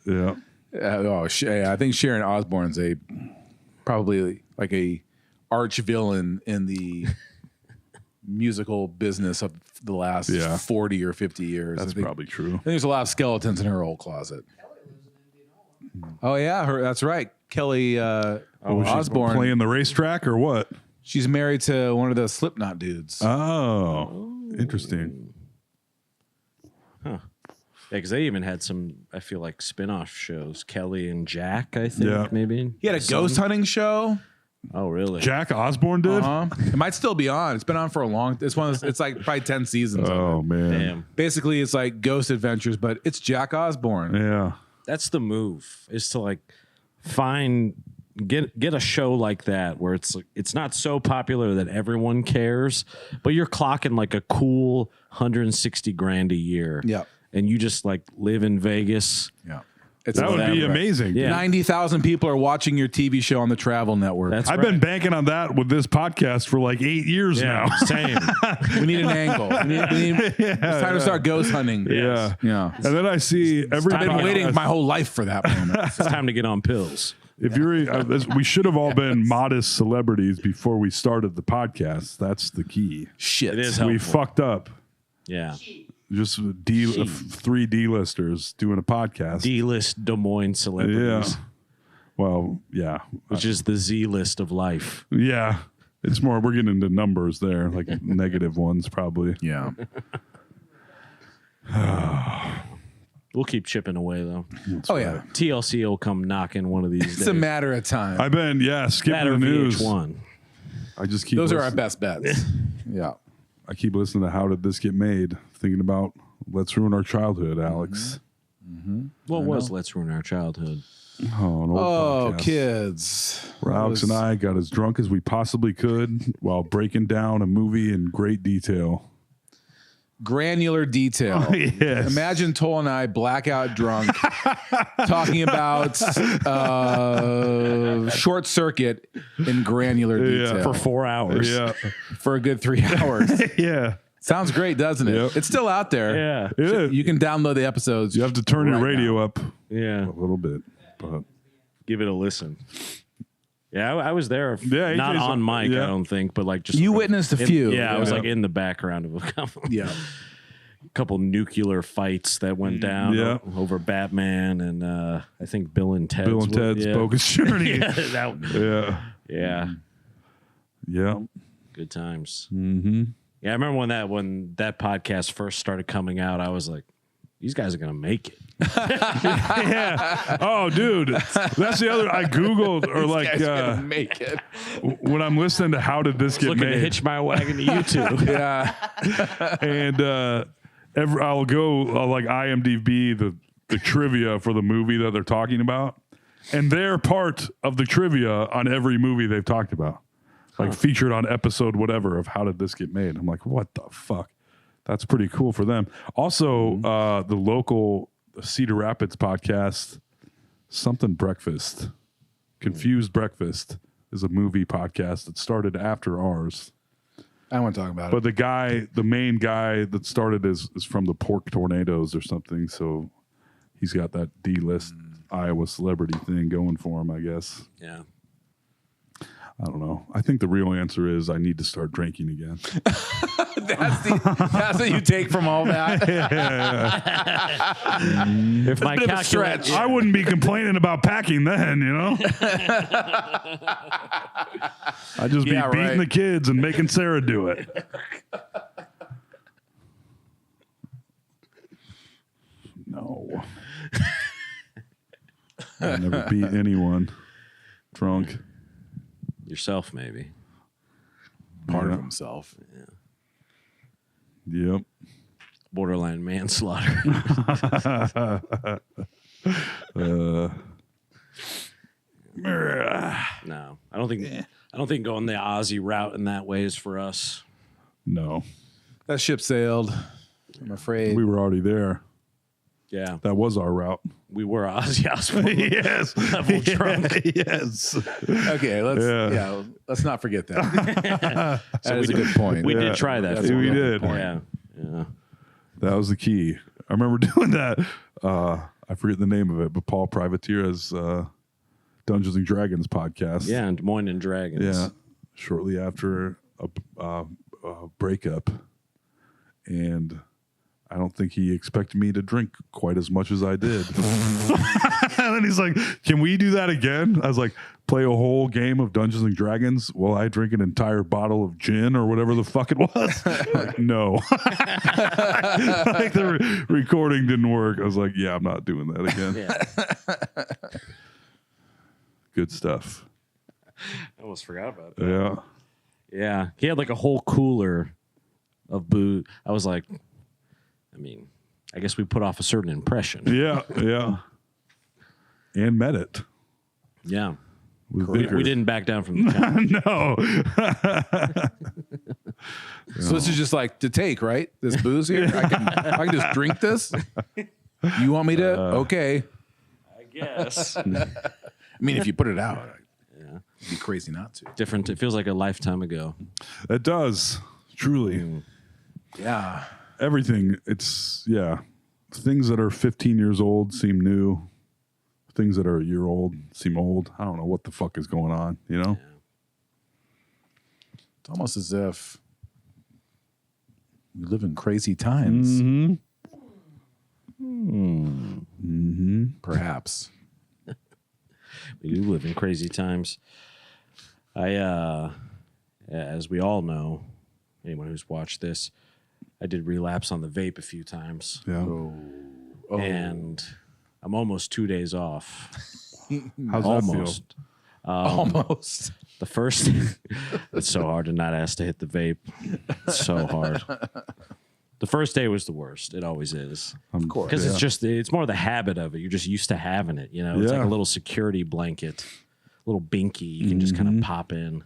of. yeah. I think Sharon Osbourne's probably like a arch villain in the musical business of the last Yeah. 40 or 50 years. That's I think probably true. there's a lot of skeletons in her old closet. Oh yeah, that's right. Kelly Was she Osbourne. playing the racetrack or what? She's married to one of the Slipknot dudes. Oh, interesting. Yeah, because they even had some, I feel like, spin-off shows. Kelly and Jack, I think, Yeah. maybe. He had a ghost hunting show. Oh, really? Jack Osbourne did. It might still be on. It's been on for a long. It's like probably 10 seasons. Of Oh it. man. Damn. Basically, it's like Ghost Adventures, but it's Jack Osbourne. Yeah. That's the move, is to like get a show like that where it's not so popular that everyone cares, but you're clocking like a cool 160 grand a year. Yeah. And you just like live in Vegas. Yeah. It's That would be Whatever. amazing. Yeah. 90,000 people are watching your TV show on the Travel Network. That's I've been banking on that with this podcast for like 8 years yeah, now. same. we need an angle. It's time to start ghost hunting. Yeah. Yeah. And then I see every I've been podcast. waiting my whole life for that moment. It's time to get on pills. If you're, we should have all been modest celebrities before we started the podcast. That's the key. Shit. It is We helpful. fucked up. Yeah. Just 3 D-listers doing a podcast. D-list Des Moines yeah. celebrities, Well, yeah. which is the Z-list of life. Yeah. It's more, we're getting into numbers there, like negative ones probably. Yeah. We'll keep chipping away, though. Oh, yeah. TLC will come knocking one of these It's days. a matter of time. I've been, skipping Matter the of news. VH1. I just keep Those are our listening- best bets. Yeah. I keep listening to How Did This Get Made? Thinking about Let's Ruin Our Childhood, Alex. What was Let's Ruin Our Childhood? Oh, an old Oh, podcast. kids. Where Alex and I got as drunk as we possibly could while breaking down a movie in great detail. Granular detail. Yes. Imagine Toll and I blackout drunk talking about Short Circuit in granular detail For 4 hours. Yeah. for a good 3 hours. Yeah. Sounds great, doesn't it? Yep. It's still out there. Yeah. Yeah. You can download the episodes. You have to turn your right radio now. up Yeah. a little bit. But Give it a listen. Yeah, I was there. Yeah, not AJ's on mic, yeah. I don't think, but like just You witnessed a few. Yeah, I was Yeah. like in the background of a couple nuclear fights that went down Yeah. over Batman and I think Bill and Ted's. Bill and Ted's Bogus Journey. Yeah, that- Yeah. yeah, Yeah. good times. Mm-hmm. Yeah, I remember when that podcast first started coming out, I was like, these guys are gonna make it. Yeah. Oh, dude, that's the other. I googled or like make it. when I'm listening to how did this get Looking to made, hitch my wagon to YouTube. Yeah. and I'll like IMDb the trivia for the movie that they're talking about, and they're part of the trivia on every movie they've talked about, like featured on episode whatever of how did this get made. I'm like, what the fuck? That's pretty cool for them. Also, the local Cedar Rapids podcast, Something Breakfast, Confused Breakfast, is a movie podcast that started after ours. I want to talk about But the main guy that started is from the Pork Tornadoes or something. So he's got that D-list Iowa celebrity thing going for him, I guess. Yeah. I don't know. I think the real answer is I need to start drinking again. That's what you take from all that. If my bit of a stretch. I wouldn't be complaining about packing then, you know? I'd just be beating the kids and making Sarah do it. No. I never beat anyone drunk. yourself, maybe. Part of himself. Yep. Borderline manslaughter. No, I don't think. I don't think going the Aussie route in that way is for us. No. That ship sailed. I'm afraid. We were already there. Yeah, That was our route. we were Aussie hospital Yes. level drunk. Yes. Okay, let's not forget that. That is a good point. We did try that. That's for a we real. did. Yeah, yeah. That was the key. I remember doing that. I forget the name of it, but Paul Privateer has Dungeons and Dragons podcast. Yeah, and Des Moines and Dragons. Yeah. Shortly after a breakup. And I don't think he expected me to drink quite as much as I did. And then he's like, can we do that again? I was like, play a whole game of Dungeons and Dragons while I drink an entire bottle of gin or whatever the fuck it was? Like, no. Like the recording didn't work. I was like, yeah, I'm not doing that again. Yeah. Good stuff. I almost forgot about that. Yeah. Yeah, he had like a whole cooler of booze. I was like, I mean, I guess we put off a certain impression. Yeah. Yeah. And met it. Yeah. With We Vickers. didn't back down from the challenge. No. So this is just like to take, right? This booze here. I can just drink this. You want me to? Okay. I guess. I mean, if you put it out, it'd be crazy not to. Different. It feels like a lifetime ago. It does. Truly. Yeah. Everything. It's, yeah. Things that are 15 years old seem new. Things that are a year old seem old. I don't know what the fuck is going on, you know? It's almost as if we live in crazy times. Perhaps. We do live in crazy times. As we all know, anyone who's watched this, I did relapse on the vape a few times. Yeah. And I'm almost 2 days off. How's Almost. Almost. The first, it's so hard to not ask to hit the vape. It's so hard. The first day was the worst. It always is. Of course. Because it's more the habit of it. You're just used to having it. You know, it's like Yeah. a little security blanket, a little binky. You can just kind of pop in.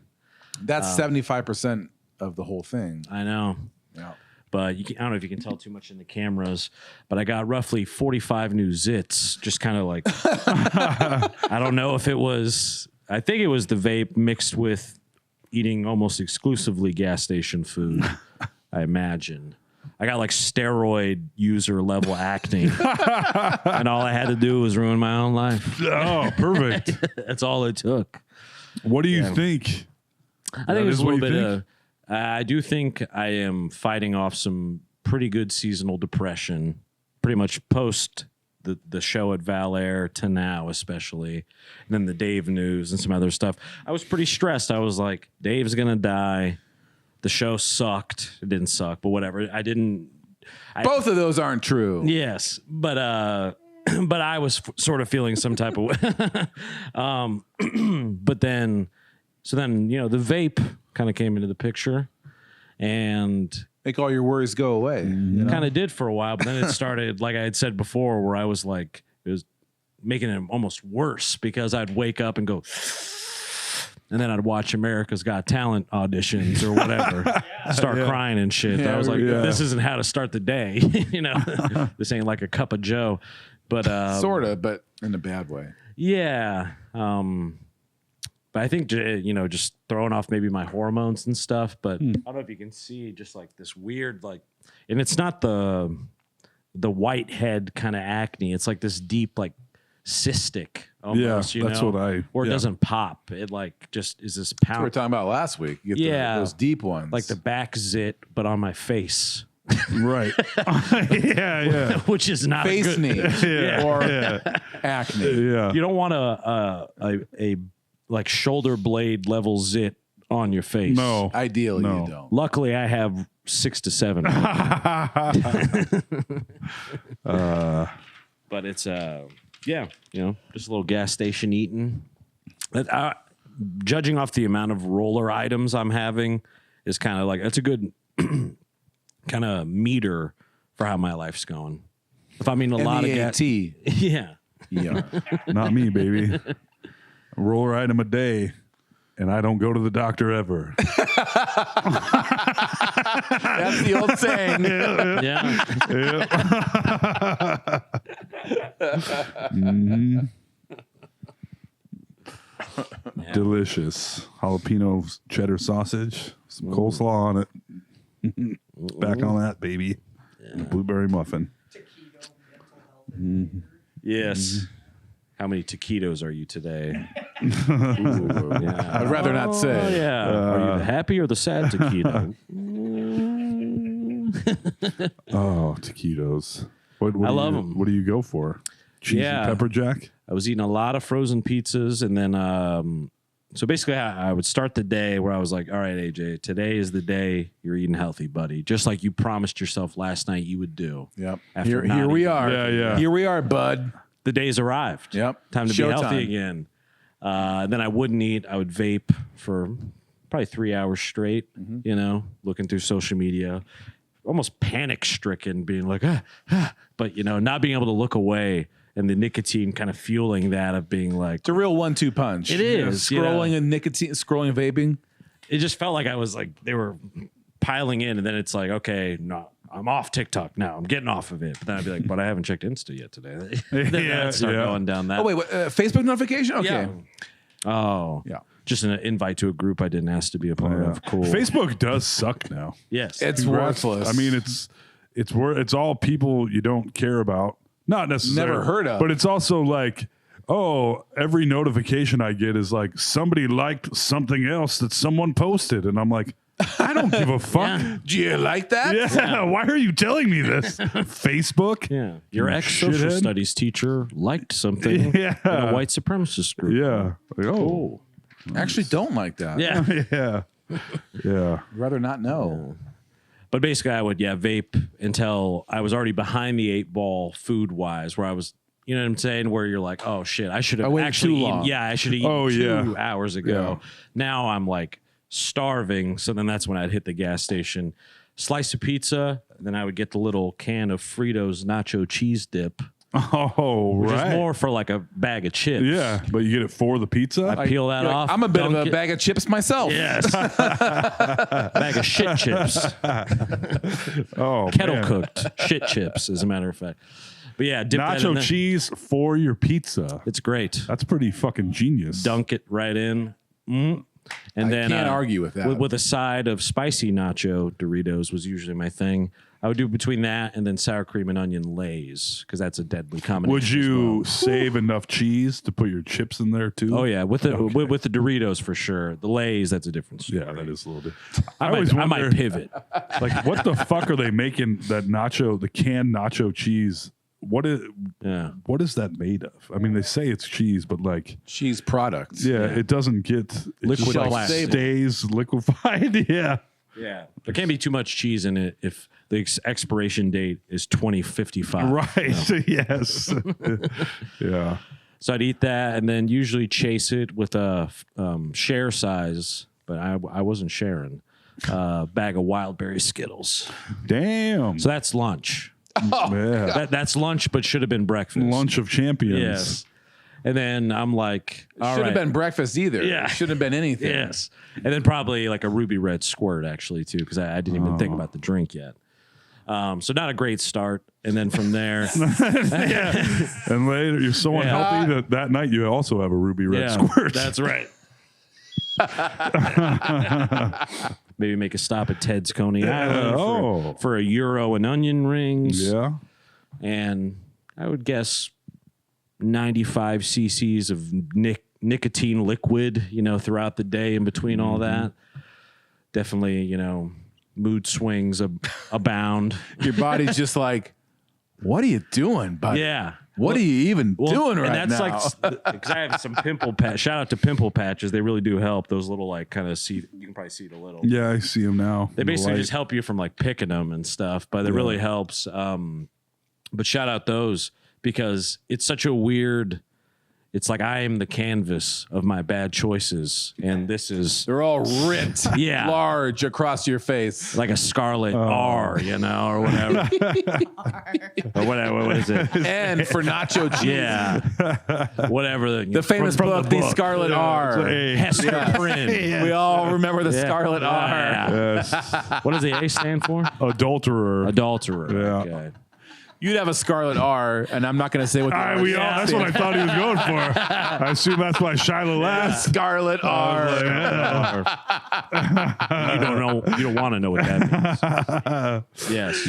That's 75% of the whole thing. I know. Yeah. But I don't know if you can tell too much in the cameras, but I got roughly 45 new zits. Just kind of like, I don't know if it was, I think it was the vape mixed with eating almost exclusively gas station food, I imagine. I got like steroid user level acne, and all I had to do was ruin my own life. Oh, perfect. That's all it took. What do you think? I think it's a is what little you bit think? of. I do think I am fighting off some pretty good seasonal depression, pretty much post the show at Val Air to now, especially, and then the Dave news and some other stuff. I was pretty stressed. I was like, Dave's gonna die. The show sucked. It didn't suck, but whatever. I didn't Both of those aren't true. Yes, but I was sort of feeling some type of way. But then the vape kind of came into the picture, and Make all your worries go away. kind of did for a while. But then it started, like I had said before, where I was like, it was making it almost worse because I'd wake up and go. And then I'd watch America's Got Talent auditions or whatever, start crying and shit. Yeah, I was like, this isn't how to start the day. This ain't like a cup of joe. But Sort of, but in a bad way. yeah. But I think, just throwing off maybe my hormones and stuff. But I don't know if you can see just like this weird, like, and it's not the white head kind of acne. It's like this deep, like, cystic almost, that's what or it yeah. doesn't pop. It like just is this That's what we pound, were talking about last week. You get those deep ones. like the back zit, but on my face. Right. yeah. Which is not face good. knee or acne. Yeah. You don't want a like shoulder blade level zit on your face. No. Ideally, No. you don't. Luckily, I have 6 to 7. But it's just a little gas station eating. Judging off the amount of roller items I'm having is kind of like, that's a good kind of meter for how my life's going. If I'm eating a lot of gas, yeah. Not me, baby. A roller item a day, and I don't go to the doctor ever. That's the old saying. Yeah. Delicious jalapeno cheddar sausage, some coleslaw on it. Back on that, baby. Blueberry muffin. Yes. How many taquitos are you today? Ooh, yeah. I'd rather not Oh, say. yeah. Are you the happy or the sad taquito? Oh, taquitos. What I do love you- 'em. What do you go for? Cheese Yeah. and pepper jack? I was eating a lot of frozen pizzas, and then so basically I would start the day where I was like, all right, AJ, today is the day you're eating healthy, buddy. Just like you promised yourself last night you would do. Yep. After Here we are. Yeah. Here we are, bud. The day's arrived. Yep. Time to Showtime. be healthy again. Then I wouldn't eat. I would vape for probably 3 hours straight, looking through social media, almost panic stricken, being like, but, not being able to look away. And the nicotine kind of fueling that of being like, It's a real 1-2 punch. It is, Scrolling and nicotine, scrolling and vaping. it just felt like I was like, they were piling in. And then it's like, okay, no, I'm off TikTok now. I'm getting off of it. But then I'd be like, but I haven't checked Insta yet today. Then I'd start going down that. Oh, wait, Facebook notification? Okay. Yeah. Oh. Yeah. Just an invite to a group I didn't ask to be a part of. Cool. Facebook does suck now. Yes. It's worthless. I mean, it's all people you don't care about. Not necessarily. Never heard of. But it's also like, oh, every notification I get is like somebody liked something else that someone posted. And I'm like, I don't give a fuck. Yeah. do you like that? Yeah. Why are you telling me this? Facebook? Yeah. Your ex-social shithead. studies teacher liked something Yeah. in a white supremacist group. Yeah. Like, oh. Actually, don't like that. Yeah. Yeah. Yeah. I'd rather not know. But basically, I would, vape until I was already behind the 8 ball food-wise, where I was, you know what I'm saying? Where you're like, oh, shit, I should have waited actually too eaten. long. Yeah, I should have eaten 2 hours ago. Yeah. Now I'm like starving. So then that's when I'd hit the gas station, slice of pizza, then I would get the little can of Fritos nacho cheese dip, Oh, which right. is more for like a bag of chips. Yeah. But you get it for the pizza? I peel that You're like, off. I'm a bit of dunk a it- bag of chips myself. Yes. Bag of shit chips. Oh, Kettle man. cooked shit chips, as a matter of fact. But yeah, dip that in Nacho there. cheese for your pizza. It's great. That's pretty fucking genius. Dunk it right in. And then can't argue with that. With a side of spicy nacho Doritos was usually my thing. I would do between that and then sour cream and onion Lays because that's a deadly combination. Would as you well. save enough cheese to put your chips in there too? Oh yeah, with the with the Doritos for sure. The Lays, that's a different story. Yeah, that is a little bit. I might pivot. Like, what the fuck are they making that the canned nacho cheese? What is that made of? I mean, they say it's cheese, but like, Cheese products. it doesn't get Liquid just, like, plastic. stays liquefied. Yeah. Yeah. There can't be too much cheese in it if the expiration date is 2055. Right. Yes. Yeah. So I'd eat that and then usually chase it with a share size, but I wasn't sharing. Bag of wild berry Skittles. Damn. So that's lunch. Yeah. That's lunch, but should have been breakfast. Lunch of champions. Yes. And then I'm like, all Shouldn't right. have been breakfast either. Yeah. Shouldn't have been anything. Yes. And then probably like a ruby red squirt actually too, because I didn't even think about the drink yet. So not a great start. And then from there, And later, you're so unhealthy that night you also have a ruby red squirt. That's right. Maybe make a stop at Ted's Coney Island for a euro and onion rings. Yeah. And I would guess 95 cc's of nicotine liquid, throughout the day in between all that. Definitely, mood swings abound. Your body's just like, what are you doing, buddy? Yeah. What are you even doing right and that's now? like, because I have some pimple patch. Shout out to pimple patches. They really do help. Those little kind of you can probably see it a little. Yeah, I see them now. They basically just help you from picking them and stuff, but it really helps. But shout out those because it's such a weird. It's like I am the canvas of my bad choices, and this is They're all writ large across your face. like a scarlet R, or whatever. Or whatever. What is it? And for nacho cheese. Yeah. Whatever. The famous book, The Scarlet R. Hester Prynne. We all remember the Scarlet R. Yes. What does the A stand for? Adulterer. Adulterer. Yeah. Okay. You'd have a Scarlet R, and I'm not going to say what the R That's what I thought he was going for. I assume that's why Shiloh laughed. Scarlet R. You don't know. You don't want to know what that means. Yes.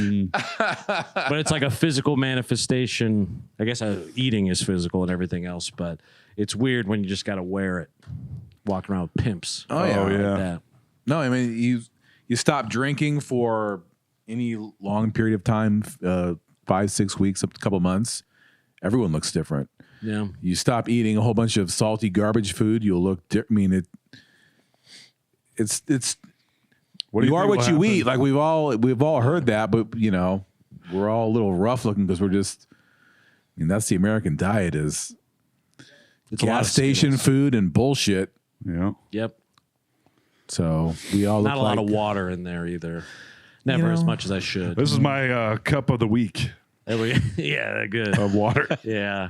But it's like a physical manifestation. I guess eating is physical and everything else, but it's weird when you just got to wear it, walking around with pimps. Oh, yeah. Like yeah. that. No, I mean, you stop drinking for any long period of time, 5-6 weeks, up to a couple months, everyone looks different. Yeah. You stop eating a whole bunch of salty garbage food, you'll look I mean, it's What do you are think what will you happen? eat. Like we've all heard that, but we're all a little rough looking because we're just. I mean, that's the American diet is It's a lot gas of station Skittles. food and bullshit. Yeah. Yep. So we all Not look a lot like of water in there either. Never as much as I should. This is my cup of the week Yeah, good. of water. Yeah.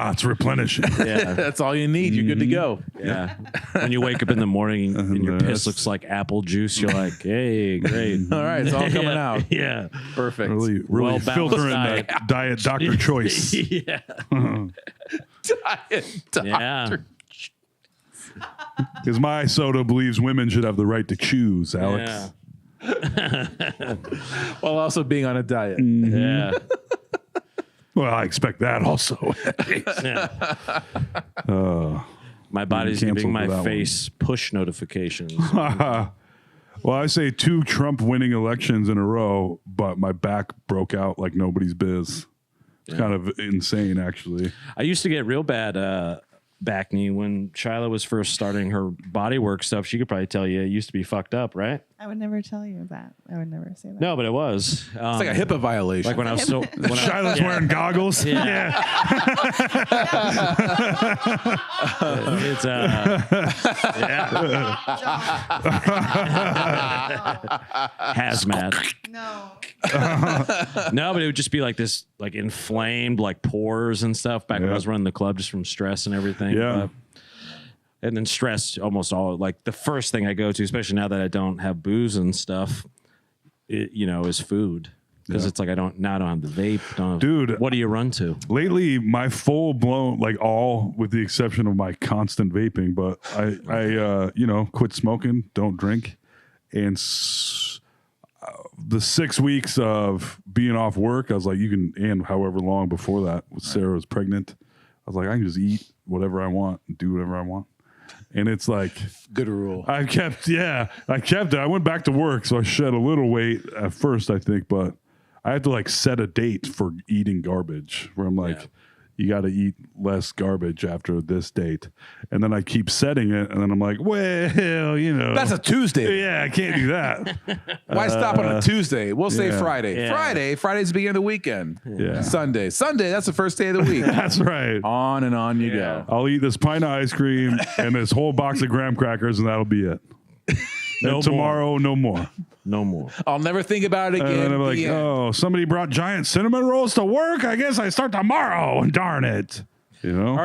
It's replenishing. Yeah. that's all you need. You're good to go. Yeah. When you wake up in the morning and your piss looks like apple juice, you're like, hey, great. All right, it's all coming out. Yeah. Perfect. Really Well-balanced filtering diet. that diet Dr. Choice. Yeah. Diet Yeah. doctor. Because my soda believes women should have the right to choose, Alex. Yeah. While also being on a diet. Yeah. Well, I expect that also. Yeah. My body's canceled giving for that my one. face push notifications. Well, I say 2 Trump winning elections in a row, but my back broke out like nobody's biz. It's kind of insane, actually. I used to get real bad back knee when Shyla was first starting her body work stuff. She could probably tell you it used to be fucked up, right? I would never tell you that. I would never say that. No, but it was. It's like a HIPAA violation. Like when I was still. When I, Shiloh's wearing goggles. yeah. It's hazmat. No. No, but it would just be like this, like inflamed, like pores and stuff. Back when I was running the club, just from stress and everything. Yeah. And then stress, almost all like the first thing I go to, especially now that I don't have booze and stuff, is food. Because it's like I don't have the vape. Dude. What do you run to? Lately, my full blown, with the exception of my constant vaping, but I quit smoking, don't drink, and the 6 weeks of being off work, I was like, and however long before that, Sarah was pregnant, I was like, I can just eat whatever I want and do whatever I want. And it's like, good rule. I kept it. I went back to work, so I shed a little weight at first, I think, but I had to set a date for eating garbage where I'm like, you got to eat less garbage after this date. And then I keep setting it, and then I'm like, well, you know. That's a Tuesday. Yeah, I can't do that. Why stop on a Tuesday? We'll say yeah. Friday. Yeah. Friday's the beginning of the weekend. Yeah. Sunday, that's the first day of the week. That's right. On and on you go. I'll eat this pint of ice cream and this whole box of graham crackers, and that'll be it. And tomorrow, no more. No more. I'll never think about it again. And then I'm like, The end. oh, somebody brought giant cinnamon rolls to work. I guess I start tomorrow. Darn it. You know? I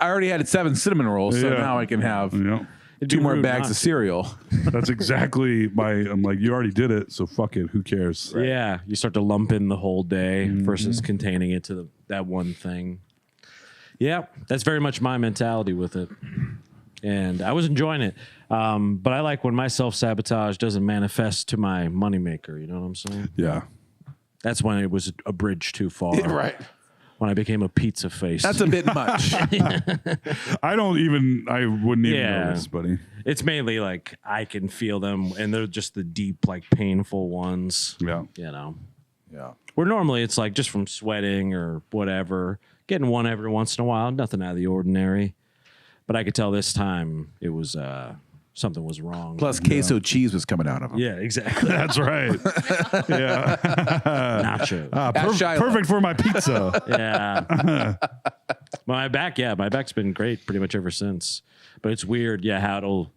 already had 7 cinnamon rolls, so Yeah. now I can have You know? 2 more rude bags not of cereal. That's exactly I'm like, you already did it, so fuck it. Who cares? Yeah, you start to lump in the whole day versus containing it to that one thing. Yeah, that's very much my mentality with it. And I was enjoying it. But I like when my self-sabotage doesn't manifest to my moneymaker. You know what I'm saying? Yeah. That's when it was a bridge too far. Right. When I became a pizza face. That's a bit much. I wouldn't even Yeah. notice, buddy. It's mainly like I can feel them, and they're just the deep, like painful ones. Yeah. You know? Yeah. Where normally it's like just from sweating or whatever, getting one every once in a while, nothing out of the ordinary. But I could tell this time it was something was wrong. Plus, queso cheese was coming out of them. Yeah, exactly. That's right. Yeah. Nachos. Shiloh. Perfect for my pizza. Yeah. My back's been great pretty much ever since. But it's weird, how it'll,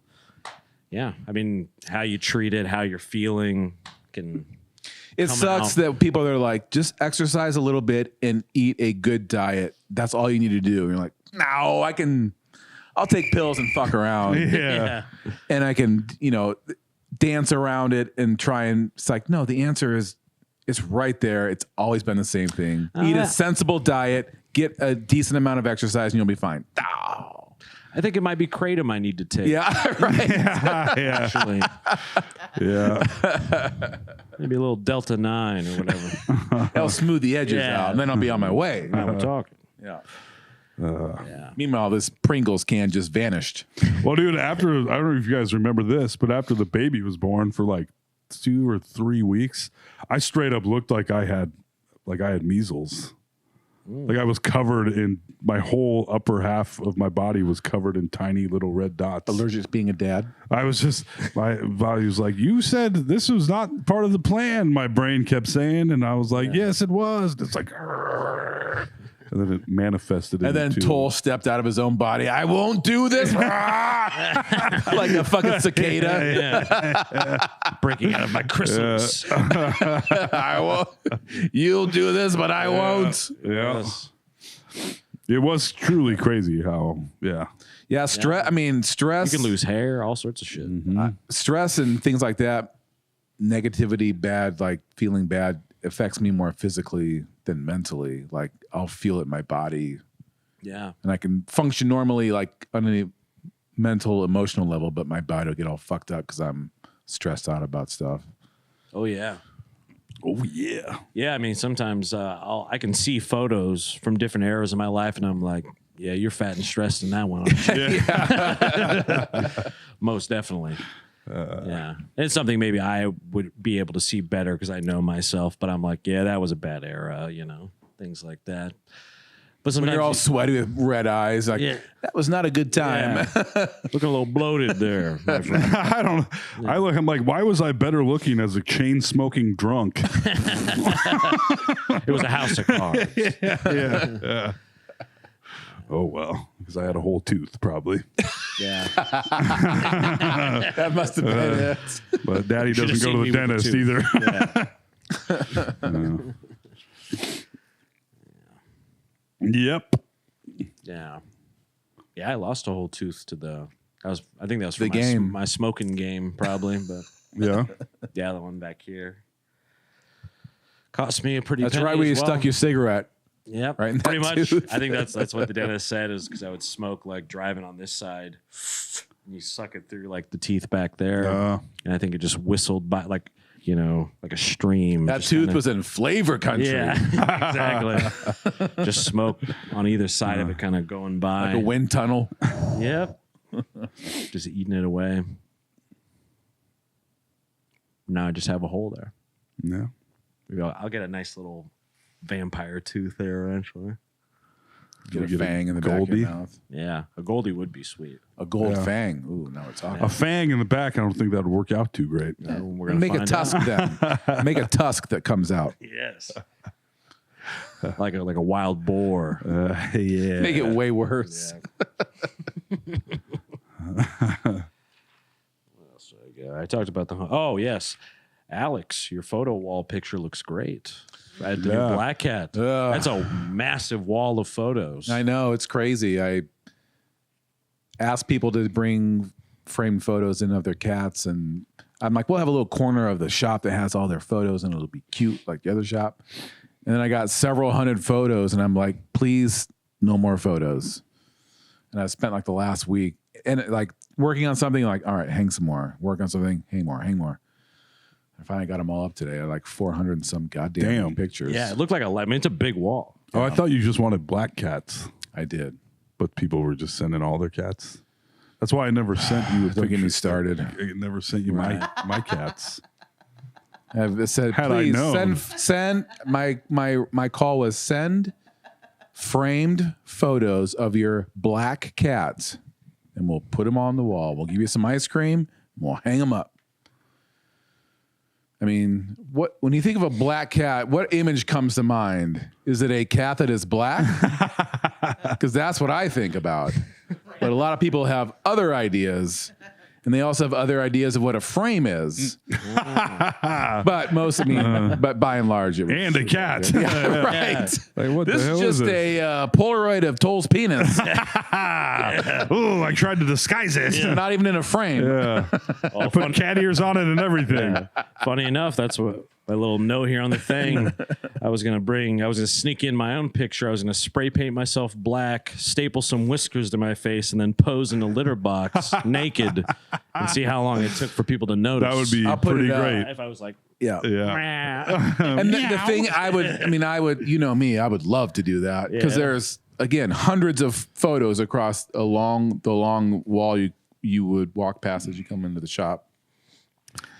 I mean, how you treat it, how you're feeling can. It come sucks out. that people are like, just exercise a little bit and eat a good diet. That's all you need to do. And you're like, no, I'll take pills and fuck around. Yeah. And I can, dance around it and try and it's like, no, the answer is it's right there. It's always been the same thing. Eat a sensible diet, get a decent amount of exercise, and you'll be fine. Oh. I think it might be kratom I need to take. Yeah, right. Yeah. Actually. Yeah. Maybe a little Delta 9 or whatever. I'll smooth the edges Yeah. out, and then I'll be on my way. Now we're talking. Yeah. Yeah. Meanwhile, this Pringles can just vanished. Well, dude, I don't know if you guys remember this, but after the baby was born for like 2 or 3 weeks, I straight up looked like I had measles. Like I was covered in my whole upper half of my body was covered in tiny little red dots. Allergic to being a dad. I was just, my body was like, you said this was not part of the plan. My brain kept saying, and I was like, yes, it was. And it's like, "Arrgh." And then it manifested. And then into, Toll stepped out of his own body. I won't do this. Like a fucking cicada. Breaking out of my chrysalis. I won't. You'll do this, but I won't. Yeah. Yes. It was truly crazy how, Yeah, stress. I mean, stress. You can lose hair, all sorts of shit. Stress and things like that. Negativity, bad, like feeling bad, affects me more physically than mentally. Like I'll feel it in my body, Yeah. and I can function normally, like on a mental, emotional level, but my body will get all fucked up because I'm stressed out about stuff. Oh, yeah. Oh, yeah. Yeah, I mean, sometimes I can see photos from different eras of my life, and I'm like, yeah, you're fat and stressed in that one. Most definitely. Yeah. It's something maybe I would be able to see better because I know myself, but I'm like, yeah, that was a bad era, things like that. But When sometimes you're all sweaty with red eyes, like that was not a good time. looking a little bloated there, my friend. I'm like, why was I better looking as a chain smoking drunk? It was a house of cards. Yeah. Oh, well, because I had a whole tooth probably. Yeah. That must have been it. But daddy Should've doesn't go seen to the me with dentist the either. Yep. Yeah. Yeah, I lost a whole tooth to I think that was for The my, game. my smoking game probably, but Yeah. the other one back here cost me a pretty That's penny right where you as well. stuck your cigarette. Yep, right in pretty that much. tooth. I think that's what the dentist said is because I would smoke like driving on this side, and you suck it through like the teeth back there, and I think it just whistled by like a stream. That just tooth kinda- was in flavor country. Yeah, exactly. Just smoke on either side of it, kind of going by. Like a wind tunnel. Yep. Just eating it away. Now I just have a hole there. Yeah. Maybe I'll get a nice little vampire tooth there eventually. Get a get a fang in the back of Goldie? your mouth. Yeah, a Goldie would be sweet. A gold Yeah. fang. Ooh, now we're talking. A fang in the back, I don't think that would work out too great. We're gonna Make a find tusk then. Make a tusk that comes out. Yes. like a wild boar. Yeah. Make it way worse. I talked about the. Oh yes, Alex, your photo wall picture looks great. I had the new Yeah. black cat. Ugh. That's a massive wall of photos. I know, it's crazy. I asked people to bring framed photos in of their cats, and I'm like, we'll have a little corner of the shop that has all their photos, and it'll be cute like the other shop. And then I got several hundred photos, and I'm like, please, no more photos. And I spent like the last week and like working on something, like, all right, hang some more. Work on something, hang more. I finally got them all up today. I like 400 and some goddamn pictures. Yeah, it looked like it's a big wall. Oh, I thought you just wanted black cats, I did. but people were just sending all their cats. That's why I never sent you a Don't get me picture. started. I never sent you my cats. I've said, Had I please known. send my call was send framed photos of your black cats, and we'll put them on the wall. We'll give you some ice cream. And we'll hang them up. I mean, when you think of a black cat, what image comes to mind? Is it a cat that is black? Because that's what I think about. But a lot of people have other ideas, and they also have other ideas of what a frame is. But but by and large, it was And a cat. yeah, right. Like, what This the is hell just is a Polaroid of Toll's penis, Oh, I tried to disguise it. not even in a frame. Yeah. I put cat ears on it and everything. Funny enough, that's what my little note here on the thing. I was gonna sneak in my own picture. I was gonna spray paint myself black, staple some whiskers to my face, and then pose in a litter box naked and see how long it took for people to notice. That would be I'll put pretty it up. great. if I was like, Yeah. Yeah. And the thing I would, you know me, I would love to do that because Yeah. there's, again, hundreds of photos across the long wall you would walk past as you come into the shop.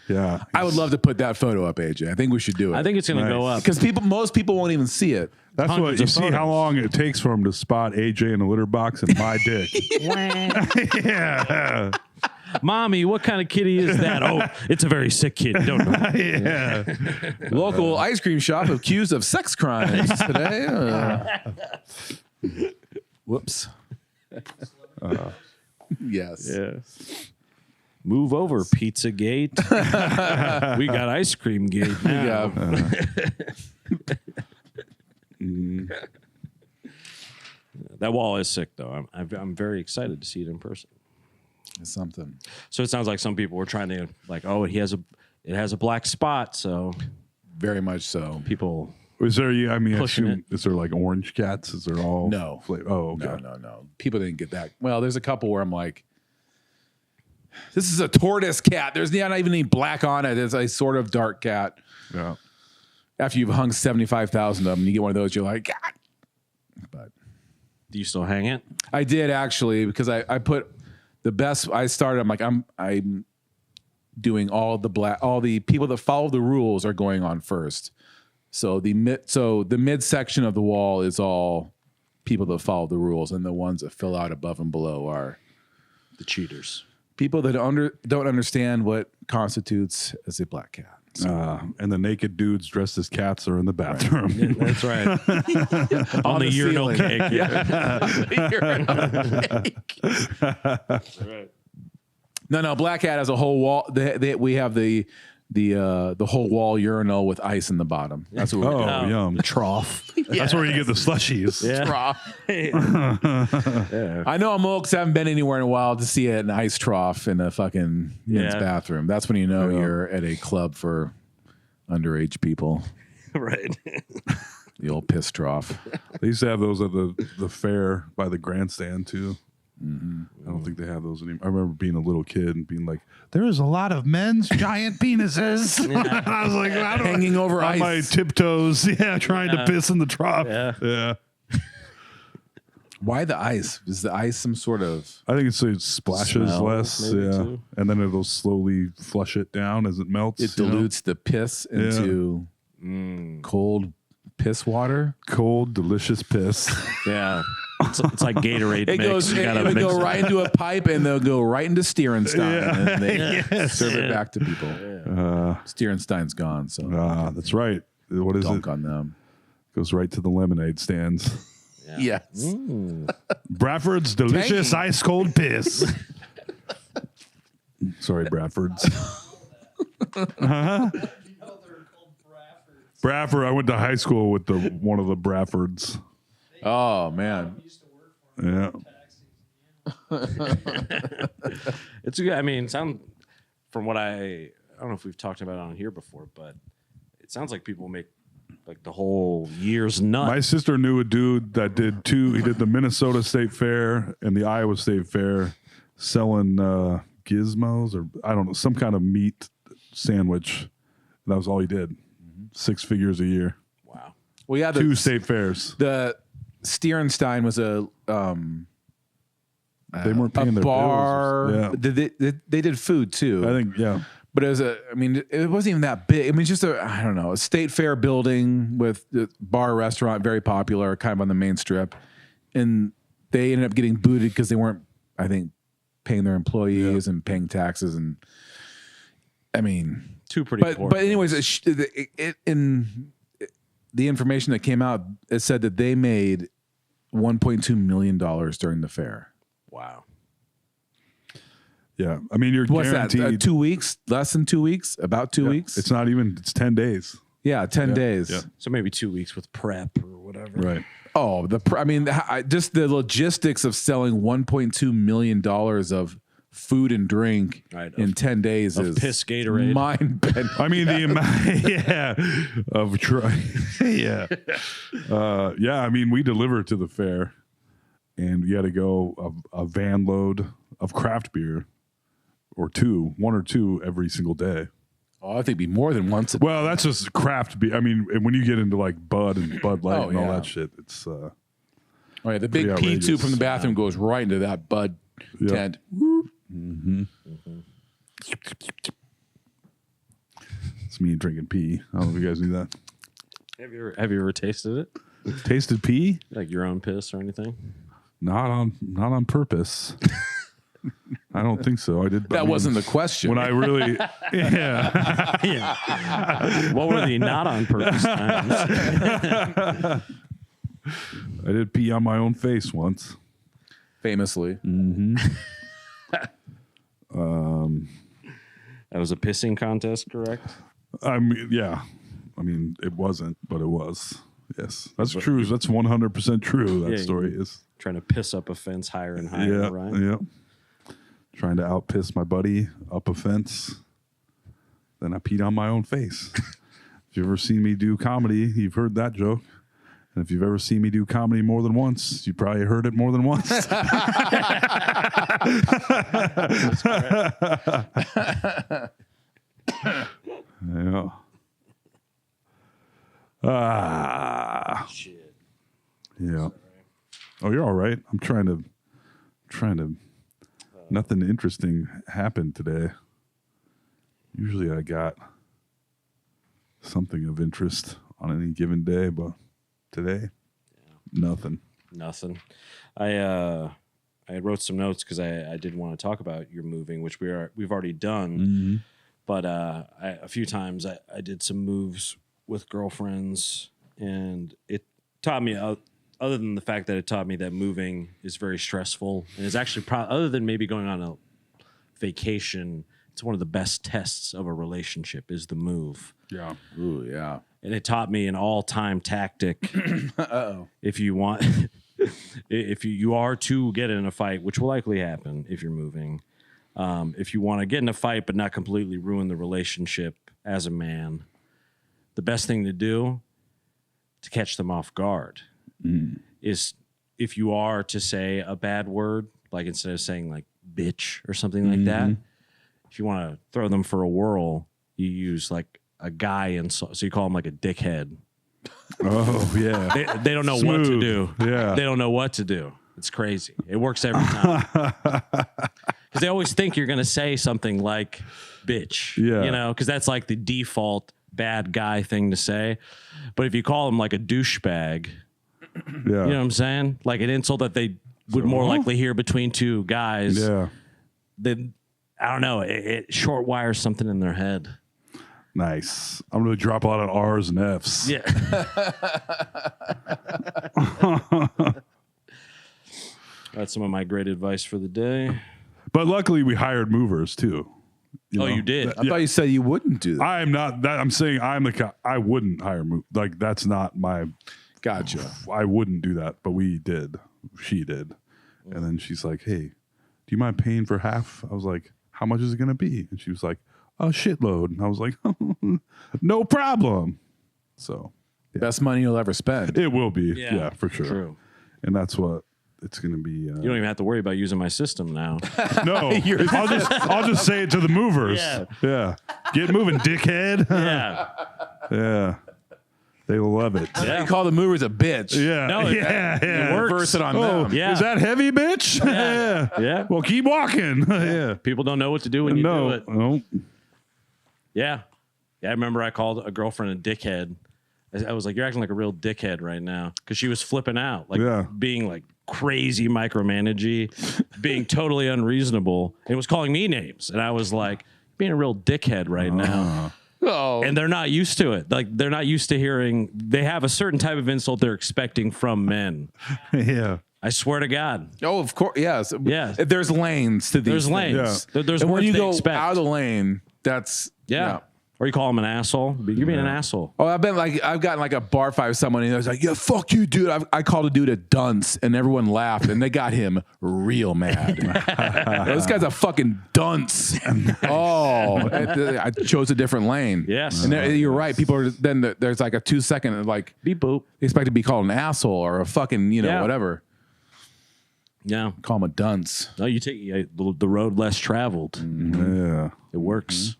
Yeah. I would love to put that photo up, AJ. I think we should do it. I think it's gonna go up. because most people won't even see it. That's what Hundreds you of see how photos. long it takes for him to spot AJ in a litter box and my dick. Yeah. Mommy, what kind of kitty is that? Oh, it's a very sick kitty. Don't know. Yeah. Local ice cream shop accused of sex crimes today. Whoops. Yes. Yeah. Move over, Pizzagate. We got ice cream gate now. Yeah. That wall is sick, though. I'm very excited to see it in person. It's something. So it sounds like some people were trying to like, oh, it has a black spot, so Very much so. people. Is there, I mean, I Pushing assume, is there like orange cats? Is there all? No. Oh, okay. No. People didn't get that. Well, there's a couple where I'm like, this is a tortoise cat. There's not even any black on it. It's a sort of dark cat. Yeah. After you've hung 75,000 of them, you get one of those, you're like, God. But Do you still hang it? I did actually, because I put the best. I started. I'm like, I'm doing all the people that follow the rules are going on first. So the mid section of the wall is all people that follow the rules, and the ones that fill out above and below are The cheaters. people that don't understand what constitutes as a black cat. And the naked dudes dressed as cats are in the bathroom. That's right. On the urinal ceiling. cake. Yeah. No, black cat has a whole wall. We have the whole wall urinal with ice in the bottom. That's what we're Oh, yum. Trough. That's where you get the slushies. Yeah. I know I'm old because I haven't been anywhere in a while to see an ice trough in a fucking men's Yeah. bathroom. That's when you know you're at a club for underage people. Right. The old piss trough. They used to have those at the fair by the grandstand too. I don't think they have those anymore. I remember being a little kid and being like, "There is a lot of men's giant penises." I was like, Hanging over on ice. my tiptoes, trying to piss in the trough. Yeah. Why the ice? Is the ice some sort of... I think it splashes Smell, less, maybe, too. and then it'll slowly flush it down as it melts. It you know? dilutes the piss into cold piss water? Cold, delicious piss. Yeah. It's like Gatorade It mix. goes. You It gotta would mix go it. right into a pipe, and they'll go right into Stierenstein, and they serve it back to people. Stierenstein's gone, so That's right. What is dunk it? on them. Goes right to the lemonade stands. Yes. Bradford's delicious Tangy. ice cold piss. Sorry, Bradford's. Bradford. I went to high school with one of the Bradfords. Oh man. Yeah. It's a good. I mean, from what I don't know if we've talked about it on here before, but it sounds like people make like the whole year's nut. My sister knew a dude that did two. He did the Minnesota State Fair and the Iowa State Fair, selling gizmos or I don't know, some kind of meat sandwich. That was all he did. 6 figures a year. Wow. Well, yeah. Two state fairs. The Stierenstein was a They weren't paying their bar. bills. Yeah. They did food too. I think, yeah. But it was it wasn't even that big. I mean, just I don't know, a state fair building with a bar restaurant, very popular, kind of on the main strip. And they ended up getting booted because they weren't, I think, paying their employees and paying taxes. And I mean, Two pretty poor. but anyways, in the information that came out, it said that they made $1.2 million during the fair. Wow. Yeah. I mean, you're What's guaranteed. that? 2 weeks? Less than 2 weeks? About 2 weeks? It's not even, it's 10 days. Yeah, 10 days. Yeah. So maybe 2 weeks with prep or whatever. Right. Oh, just the logistics of selling $1.2 million of food and drink Right, in of- 10 days of is piss Gatorade. mind-bending. I mean, the amount, of yeah. I mean, we deliver to the fair and you got to go a van load of craft beer or one or two every single day. Oh, I think it'd be more than once. Well, that's just craft beer. I mean, when you get into like Bud and Bud Light Oh, and all yeah. that shit, it's Oh, yeah, the big pretty P2 outrageous. from the bathroom goes right into that Bud tent. it's me drinking pee. I don't know if you guys knew that. Have you ever tasted it? Tasted pee? Like your own piss or anything? Not on purpose. I don't think so. I did. That wasn't the question. when I really. Yeah. What were the not on purpose times? I did pee on my own face once. Famously. That was a pissing contest, correct? I mean, yeah. I mean, it wasn't, but it was. Yes, that's true. That's 100% true. That Yeah, story is. Trying to piss up a fence higher and higher, Yeah, right? yeah. Trying to out piss my buddy up a fence. Then I peed on my own face. If you've ever seen me do comedy, you've heard that joke. And if you've ever seen me do comedy more than once, you probably heard it more than once. Yeah. Shit. Yeah. Oh, you're all right. I'm trying to. Nothing interesting happened today. Usually I got something of interest on any given day, but today, nothing. Nothing. I wrote some notes because I did want to talk about your moving, which we've already done. But a few times I did some moves with girlfriends, and it taught me, other than the fact that it taught me that moving is very stressful, and is actually other than maybe going on a vacation, it's one of the best tests of a relationship is the move. Yeah. Ooh, yeah. And it taught me an all-time tactic. If you want, if you are to get in a fight, which will likely happen if you're moving, if you want to get in a fight but not completely ruin the relationship as a man, the best thing to do to catch them off guard is if you are to say a bad word, like instead of saying like bitch or something like that, if you want to throw them for a whirl, you use like a guy insult. So you call them like a dickhead. Oh, yeah. They don't know what to Smooth. do. Yeah. They don't know what to do. It's crazy. It works every time. Because they always think you're going to say something like bitch. Yeah. You know, because that's like the default bad guy thing to say. But if you call them like a douchebag, Yeah. You know what I'm saying? Like an insult that they would more likely hear between two guys. Yeah. Then I don't know. It short wires something in their head. Nice. I'm going to drop a lot of R's and F's. Yeah. That's some of my great advice for the day. But luckily, we hired movers too. You did? I thought you said you wouldn't do that. I am not that. I'm saying I wouldn't hire move. Like that's not my. Gotcha. I wouldn't do that, but we did. She did, and then she's like, "Hey, do you mind paying for half?" I was like, "How much is it gonna be?" And she was like, "A shitload." And I was like, "No problem." So Best money you'll ever spend. it will be, yeah, for sure. True. And that's what it's gonna be. You don't even have to worry about using my system now. No, I'll just say it to the movers. Yeah. Get moving, dickhead. Yeah. Yeah. They love it. You call the movers a bitch. Yeah. No, yeah. works. Reverse it on Oh, them. Yeah. is that heavy, bitch? Yeah. Yeah. Well, keep walking. Yeah. People don't know what to do when you do No. it. No. Yeah. Yeah. I remember I called a girlfriend a dickhead. I was like, "You're acting like a real dickhead right now," because she was flipping out, like being like crazy micromanagey, being totally unreasonable, and was calling me names, and I was like, "Being a real dickhead right now." Oh. And they're not used to it. Like they're not used to hearing. They have a certain type of insult they're expecting from men. Yeah. I swear to God. Oh, of course. Yes. Yeah. There's lanes to these. There's things. lanes. There's And when words you they go expect. out of the lane, that's Yeah. Or you call him an asshole. You're being an asshole. Oh, I've gotten like a bar fight with someone, and I was like, "Yeah, fuck you, dude." I called a dude a dunce, and everyone laughed, and they got him real mad. This guy's a fucking dunce. Oh, I chose a different lane. Yes. And you're right. People are then there's like a 2-second like Beep boop. expect to be called an asshole or a fucking Yeah. whatever. Yeah. Call him a dunce. No, you take the road less traveled. Yeah. It works.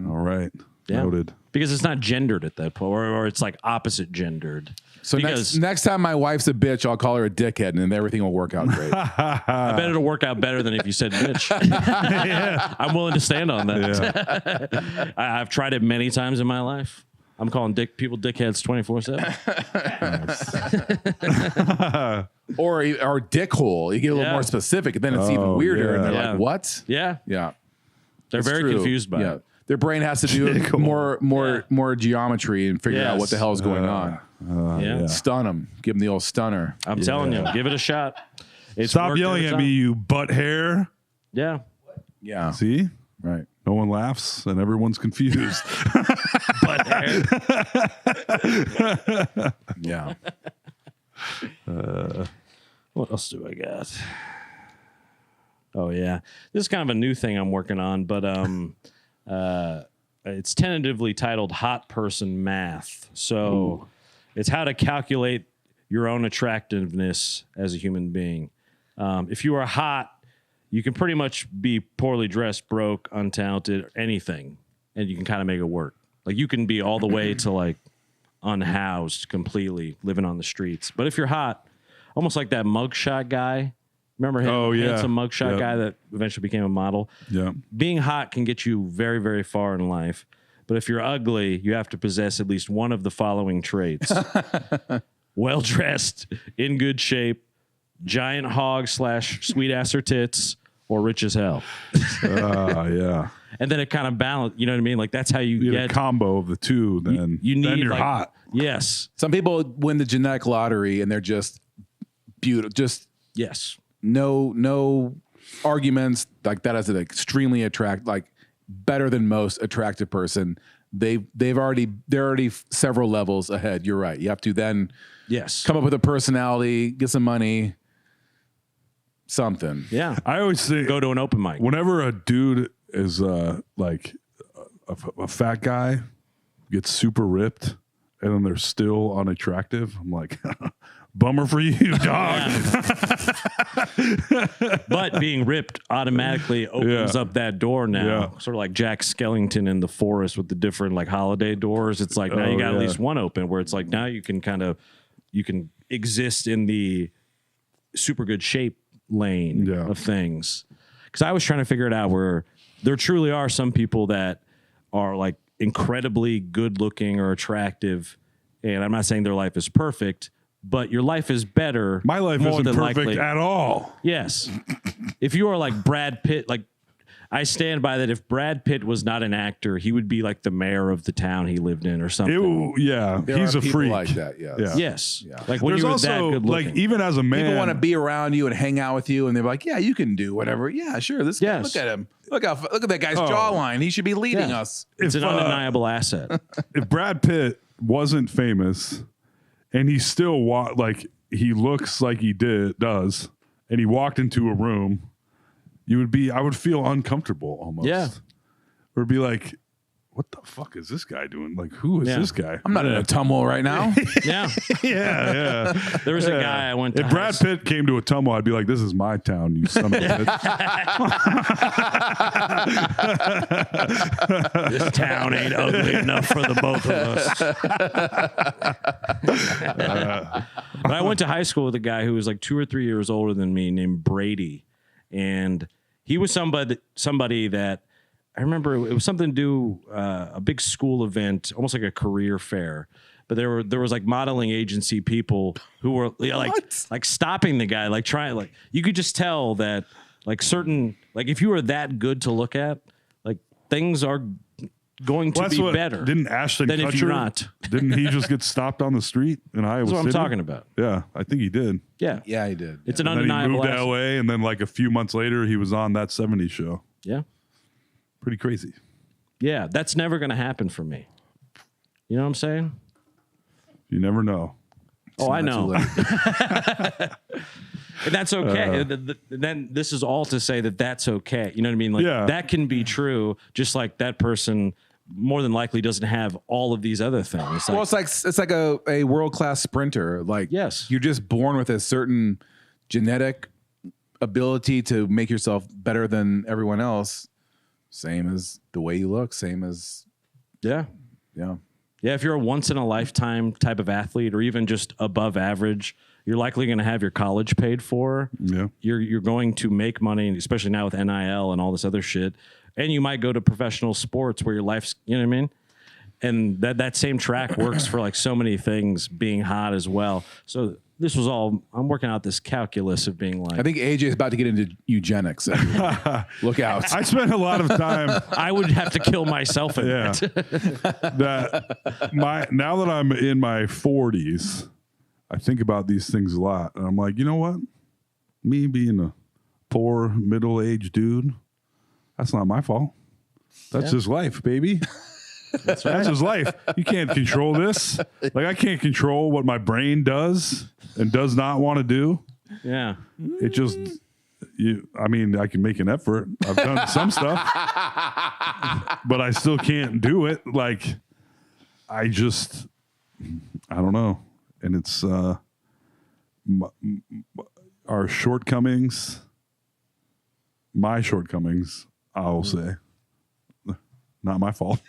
All right. Yeah. Noted. Because it's not gendered at that point, or it's like opposite gendered. So because next time my wife's a bitch, I'll call her a dickhead, and then everything will work out great. I bet it'll work out better than if you said bitch. I'm willing to stand on that. Yeah. I've tried it many times in my life. I'm calling people dickheads 24/7. or dickhole. You get a little Yeah. more specific, and then it's even Oh, weirder. yeah. And they're Yeah. like, "What?" Yeah. Yeah, They're it's very true. confused by Yeah, it. their brain has to do more geometry and figure out what the hell is going on. Yeah. Stun them. Give them the old stunner. I'm telling you, give it a shot. It's Stop worked yelling every at time. me, you butt hair. Yeah. Yeah, See? right. No one laughs and everyone's confused. But Yeah. what else do I got? Oh yeah, this is kind of a new thing I'm working on, but it's tentatively titled "Hot Person Math." So it's how to calculate your own attractiveness as a human being. If you are hot, you can pretty much be poorly dressed, broke, untalented, anything, and you can kind of make it work. Like you can be all the way to like unhoused completely, living on the streets. But if you're hot, almost like that mugshot guy. Remember him? Oh, yeah. Handsome mugshot Yep. guy that eventually became a model. Yeah. Being hot can get you very, very far in life. But if you're ugly, you have to possess at least one of the following traits. Well dressed, in good shape, giant hog / sweet ass or tits, or rich as hell. Yeah. And then it kind of balance. You know what I mean? Like that's how you You get get. a combo of the two, then You need then you're like, hot. Yes. Some people win the genetic lottery, and they're just beautiful. Just Yes. no arguments like that as an extremely better than most attractive person. They're already several levels ahead. You're right. You have to then Yes. come up with a personality, get some money, something. Yeah. I always think Go to an open mic. whenever a dude is like a fat guy gets super ripped and then they're still unattractive, I'm like, bummer for you, dog. But being ripped automatically opens Yeah. up that door now. Yeah. Sort of like Jack Skellington in the forest with the different like holiday doors. It's like now you got at least one open where it's like now you can exist in the super good shape lane Yeah. of things. Because I was trying to figure it out where there truly are some people that are like incredibly good looking or attractive. And I'm not saying their life is perfect, but your life is better. My life more isn't than perfect likely. at all. Yes. If you are like Brad Pitt, like I stand by that. If Brad Pitt was not an actor, he would be like the mayor of the town he lived in or something. There he's are a people freak. like that. Yes. Yeah. Yes. Like when There's you were that also good looking. like even as a man, People want to be around you and hang out with you, and they're like, "Yeah, you can do whatever. Yeah, sure. This guy, Yes. look at him. Look at that guy's jawline. He should be leading Yeah. us." It's an undeniable asset. if Brad Pitt wasn't famous and he still like he looks like he does, and he walked into a room, I would feel uncomfortable almost. Yeah. Or be like, what the fuck is this guy doing? Like, who is Yeah. this guy? I'm not in a tumble right now. Yeah. yeah. There was a guy I went to. If Brad Pitt came to a tumble, I'd be like, this is my town, you son of a bitch. This town ain't ugly enough for the both of us. But I went to high school with a guy who was like 2 or 3 years older than me named Brady. And he was somebody that I remember it was something to do, a big school event, almost like a career fair. But there was like modeling agency people who were like stopping the guy, like trying, like you could just tell that like certain, like if you were that good to look at, like things are going to be better. Didn't Ashton than Kutcher, if you're not. Didn't he just get stopped on the street in Iowa That's what I'm City? talking about. Yeah, I think he did. Yeah. Yeah, he did. It's an And then he undeniable moved to asset. LA, and then like a few months later, he was on that 70s show. Yeah. Pretty crazy. Yeah. That's never going to happen for me. You know what I'm saying? You never know. Oh, I not too know. late. And that's okay. Then this is all to say that that's okay. You know what I mean? Like Yeah. that can be true, just like that person more than likely doesn't have all of these other things. Well, it's like a world class sprinter. Like, Yes. you're just born with a certain genetic ability to make yourself better than everyone else. Same as the way you look. Same as yeah. yeah. Yeah, if you're a once in a lifetime type of athlete or even just above average, you're likely going to have your college paid for. Yeah. You're going to make money, especially now with NIL and all this other shit. And you might go to professional sports where your life's, you know what I mean? And that same track works for like so many things being hot as well. So this was all, I'm working out this calculus of being like, I think AJ is about to get into eugenics. Look out. I spent a lot of time. I would have to kill myself in Yeah. that. Now that I'm in my 40s, I think about these things a lot, and I'm like, you know what? Me being a poor middle-aged dude, that's not my fault. That's just life, baby. That's just life. You can't control this. Like I can't control what my brain does and does not want to do. Yeah. It just I mean, I can make an effort. I've done some stuff, but I still can't do it. Like I don't know. And it's our shortcomings, my shortcomings, I'll say. Not my fault.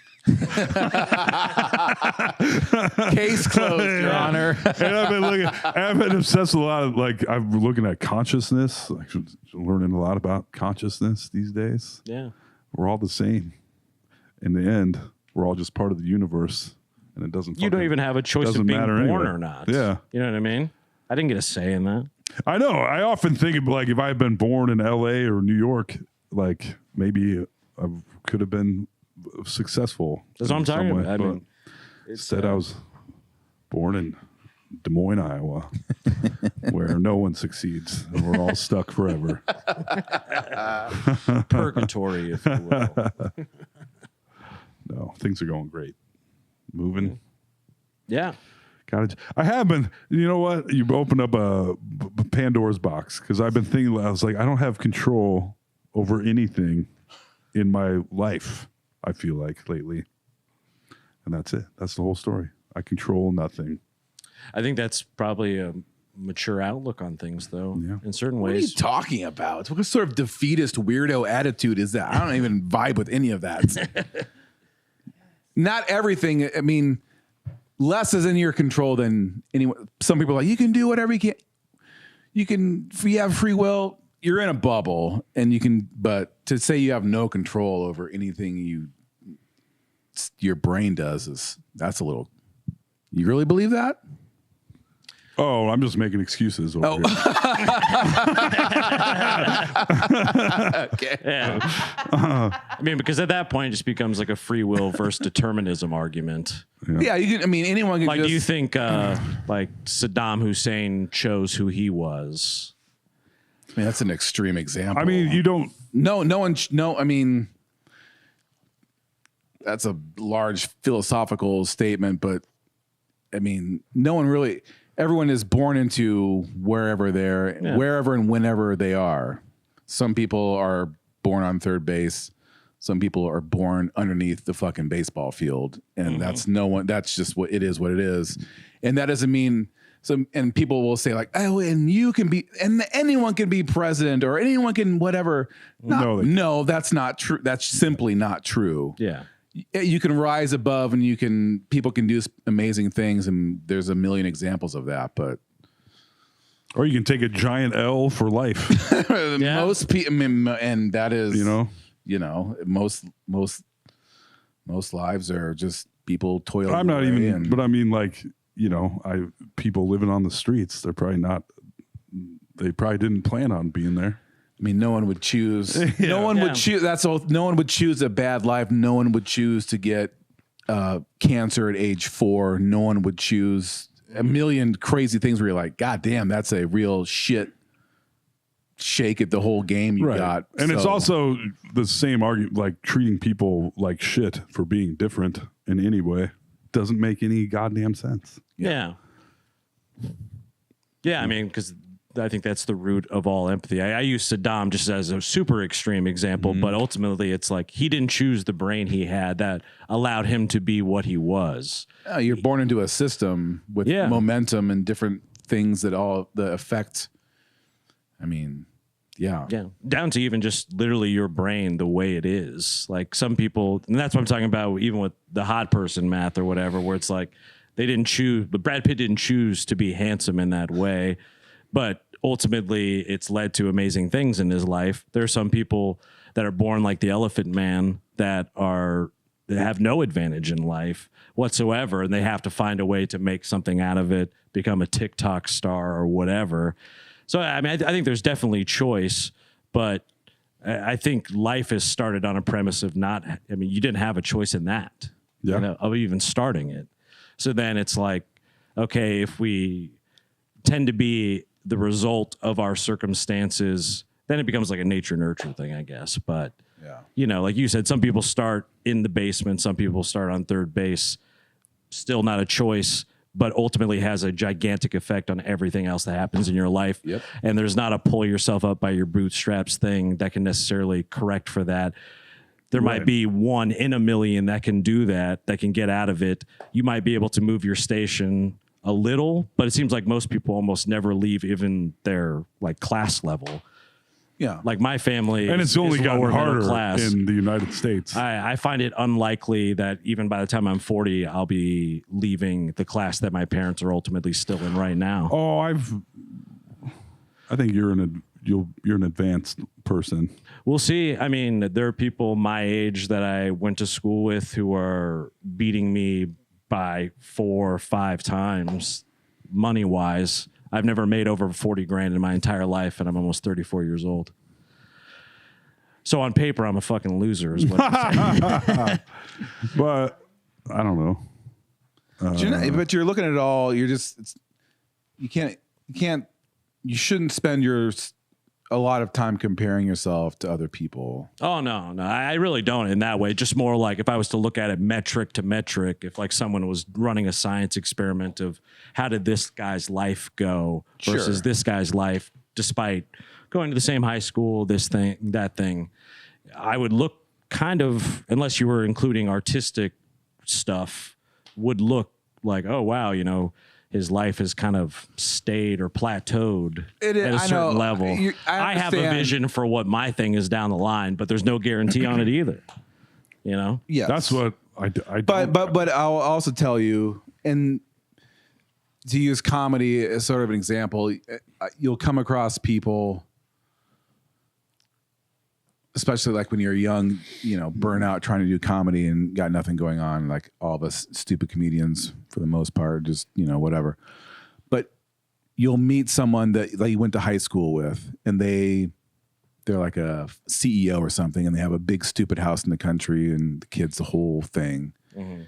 Case closed, Your Honor. And I've been obsessed with a lot of I'm looking at consciousness, like learning a lot about consciousness these days. Yeah. We're all the same. In the end, we're all just part of the universe, and it doesn't. You don't even have a choice of doesn't being matter born anyway. or not. Yeah. You know what I mean? I didn't get a say in that. I know. I often think of like if I had been born in LA or New York, like maybe I could have been successful. That's what I'm in some talking way, about. I but mean, instead, I was born in Des Moines, Iowa, where no one succeeds and we're all stuck forever. purgatory, if you will. No, things are going great. Moving. Yeah. I have been, you know what? You opened up a Pandora's box because I've been thinking, I was like, I don't have control over anything in my life, I feel like lately. And that's it. That's the whole story. I control nothing. I think that's probably a mature outlook on things, though, Yeah. in certain What are you ways. talking about? What sort of defeatist weirdo attitude is that? I don't even vibe with any of that. Not everything. I mean, less is in your control than anyone. Some people are like, you can do whatever you can. If you have free will, you're in a bubble and you can, but to say you have no control over anything your brain does that's a little, you really believe that? Oh, I'm just making excuses over here. Okay. Yeah. I mean, because at that point, it just becomes like a free will versus determinism argument. Yeah, you can. I mean, anyone can. Like, just, do you think like Saddam Hussein chose who he was? I mean, that's an extreme example. I mean, you don't. No one. No, I mean, that's a large philosophical statement, but I mean, no one really. Everyone is born into wherever wherever and whenever they are. Some people are born on third base. Some people are born underneath the fucking baseball field, and that's no one. That's just what it is. What it is, and that doesn't mean. And people will say like, oh, and you can be, and anyone can be president, or anyone can whatever. No, that's not true. That's simply not true. Yeah. You can rise above, and people can do amazing things, and there's a million examples of that. But Or you can take a giant L for life. most people, and that is, most lives are just people toiling. I'm not even, but I mean, like, people living on the streets. They probably didn't plan on being there. I mean, no one would choose. No one would choose. That's all. No one would choose a bad life. No one would choose to get cancer at age 4. No one would choose a million crazy things where you're like, God damn, that's a real shit shake at the whole game you got. And it's also the same argument, like treating people like shit for being different in any way doesn't make any goddamn sense. Yeah. I mean, because I think that's the root of all empathy. I use Saddam just as a super extreme example, but ultimately it's like he didn't choose the brain he had that allowed him to be what he was. You're born into a system with momentum and different things that all the effect. I mean, yeah. Down to even just literally your brain, the way it is. Like some people, and that's what I'm talking about, even with the hot person math or whatever, where it's like they didn't choose, but Brad Pitt didn't choose to be handsome in that way. But ultimately, it's led to amazing things in his life. There are some people that are born like the Elephant Man that have no advantage in life whatsoever, and they have to find a way to make something out of it, become a TikTok star or whatever. So, I mean, I think there's definitely choice, but I think life is started on a premise of you didn't have a choice in that, of even starting it. So then it's like, okay, if we tend to be the result of our circumstances, then it becomes like a nature nurture thing, I guess. But, like you said, some people start in the basement, some people start on third base, still not a choice, but ultimately has a gigantic effect on everything else that happens in your life. Yep. And there's not a pull yourself up by your bootstraps thing that can necessarily correct for that. There might be one in a million that can do that can get out of it. You might be able to move your station a little, but it seems like most people almost never leave even their like class level. Yeah. Like my family, and it's only gotten harder class. in the United States. I find it unlikely that even by the time I'm 40, I'll be leaving the class that my parents are ultimately still in right now. Oh, I think you're an advanced person. We'll see. I mean, there are people my age that I went to school with who are beating me by 4 or 5 times money wise. I've never made over 40 grand in my entire life, and I'm almost 34 years old. So on paper, I'm a fucking loser is what I'm saying. But I don't know. But you're looking at it all. You're just, you shouldn't spend a lot of time comparing yourself to other people. Oh, no, I really don't in that way. Just more like if I was to look at it metric to metric, if like someone was running a science experiment of how did this guy's life go versus this guy's life, despite going to the same high school, this thing, that thing, I would look kind of, unless you were including artistic stuff, would look like, oh, wow, his life has kind of stayed or plateaued at a certain level. I have a vision for what my thing is down the line, but there's no guarantee on it either. Yes. That's what I But I'll also tell you, and to use comedy as sort of an example, you'll come across people, especially like when you're young, burn out trying to do comedy and got nothing going on, like all of us stupid comedians for the most part, just, whatever. But you'll meet someone that you went to high school with, and they're like a CEO or something, and they have a big stupid house in the country, and the kids, the whole thing. Mm-hmm.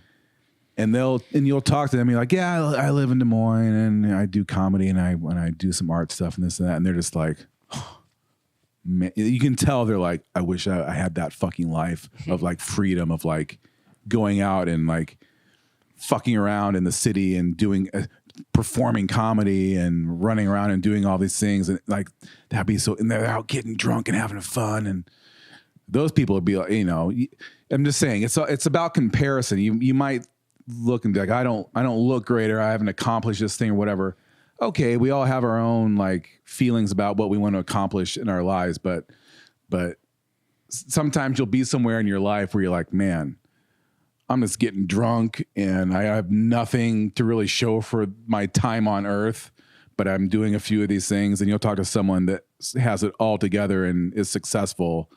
And you'll talk to them. You're like, yeah, I live in Des Moines, and I do comedy, and I do some art stuff and this and that. And they're just like, oh, man. You can tell they're like, I wish I had that fucking life of like freedom of like going out and like fucking around in the city and doing performing comedy and running around and doing all these things, and like that'd be so. And they're out getting drunk and having fun, and those people would be like, I'm just saying, it's about comparison. You might look and be like, I don't look great, or I haven't accomplished this thing or whatever. Okay, we all have our own like feelings about what we want to accomplish in our lives, but sometimes you'll be somewhere in your life where you're like, man, I'm just getting drunk and I have nothing to really show for my time on earth, but I'm doing a few of these things. And you'll talk to someone that has it all together and is successful,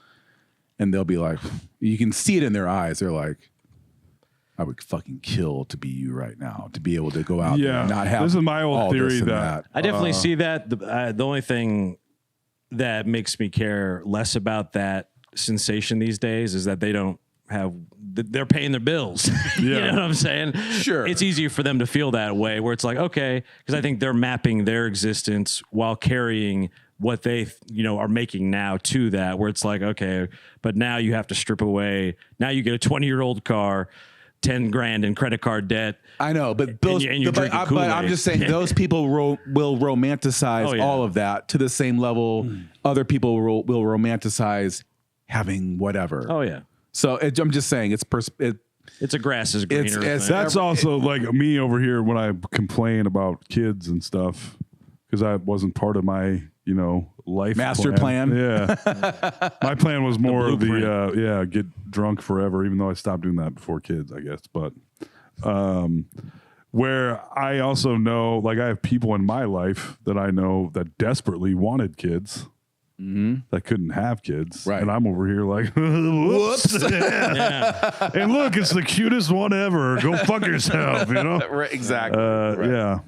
and they'll be like, you can see it in their eyes. They're like, I would fucking kill to be you right now, to be able to go out and not have. This is my old theory that I definitely see that. The only thing that makes me care less about that sensation these days is that they don't have, they're paying their bills. You know what I'm saying? Sure. It's easier for them to feel that way, where it's like, okay, because I think they're mapping their existence while carrying what they, are making now to that, where it's like, okay, but now you have to strip away. Now you get a 20-year-old car, 10 grand in credit card debt. I know, but those, but I'm just saying those people will romanticize all of that to the same level. Other people will romanticize having whatever. Oh yeah. So I'm just saying it's a grass is greener. That's also like me over here when I complain about kids and stuff, because I wasn't part of my life master plan. Yeah, my plan was more of the get drunk forever, even though I stopped doing that before kids, I guess. But where I also know, like, I have people in my life that I know that desperately wanted kids. That couldn't have kids, right? And I'm over here like, whoops, yeah. And look, it's the cutest one ever. Go fuck yourself, Right, exactly. Right. Yeah,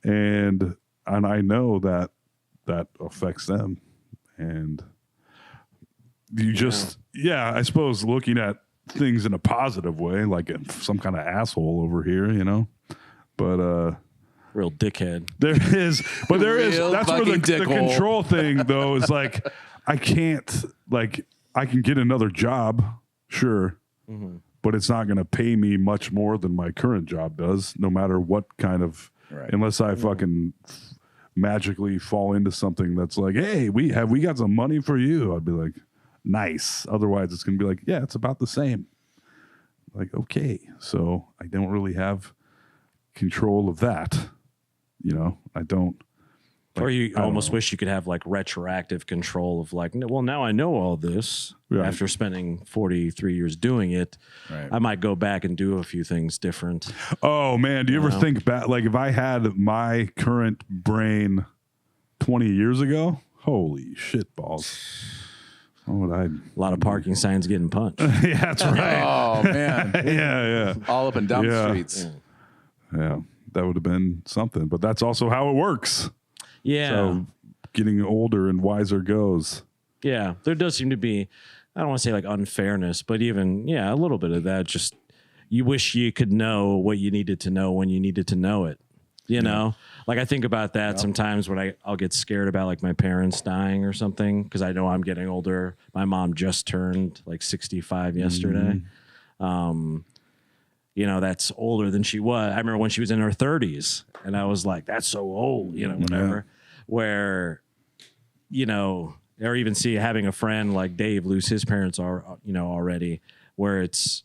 and I know that affects them, and you just, I suppose looking at things in a positive way, like some kind of asshole over here, but real dickhead. There is. That's where the control thing, though, is like, I can't, like, I can get another job, sure, but it's not going to pay me much more than my current job does, no matter what kind of, unless I fucking magically fall into something that's like, hey, we got some money for you. I'd be like, nice. Otherwise, it's going to be like, yeah, it's about the same. Like, okay, so I don't really have control of that. I don't. Like, or you almost wish you could have like retroactive control of like, well, now I know all this after spending 43 years doing it. Right. I might go back and do a few things different. Oh man, do you ever think back? Like, if I had my current brain 20 years ago, holy shit balls. What would I? A lot of parking signs getting punched. Yeah, that's right. Oh man. Yeah. All up and down the streets. Yeah. That would have been something, but that's also how it works. Yeah. So getting older and wiser goes. Yeah. There does seem to be, I don't want to say like unfairness, but even, a little bit of that. Just, you wish you could know what you needed to know when you needed to know it. Know? Like, I think about that sometimes when I'll get scared about like my parents dying or something, because I know I'm getting older. My mom just turned like 65 yesterday. That's older than she was. I remember when she was in her 30s, and I was like, that's so old, whatever. Where, or even having a friend like Dave lose his parents already, where it's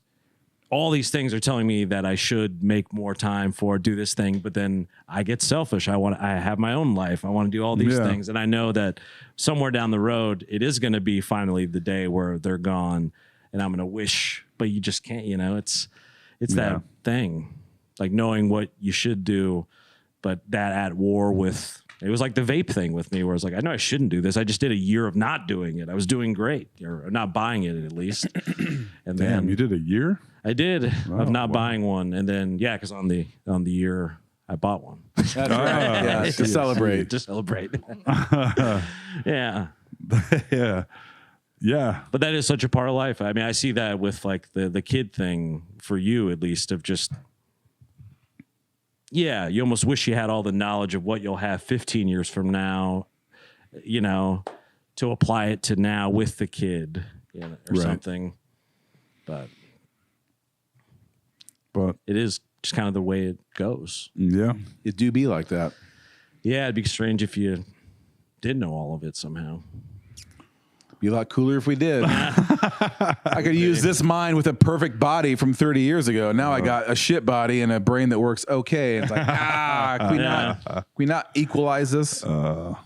all these things are telling me that I should make more time do this thing, but then I get selfish. I have my own life. I want to do all these things. And I know that somewhere down the road, it is going to be finally the day where they're gone, and I'm going to wish, but you just can't, it's that thing, like knowing what you should do, but that at war with, it was like the vape thing with me, where it's like, I know I shouldn't do this. I just did a year of not doing it. I was doing great, or not buying it at least. And then you did a year? I did of not buying one. And then, because on the year I bought one. That's right. Yeah, to celebrate. To celebrate. Yeah. Yeah. Yeah. But that is such a part of life. I mean, I see that with like the kid thing for you, at least, of just, yeah, you almost wish you had all the knowledge of what you'll have 15 years from now, you know, to apply it to now with the kid, you know, or Right. something. But it is just kind of the way it goes. Yeah. It do be like that. Yeah, it'd be strange if you did know all of it somehow. Be a lot cooler if we did. I could use this mind with a perfect body from 30 years ago. Now I got a shit body and a brain that works okay. And it's like, can we not equalize this? Nope.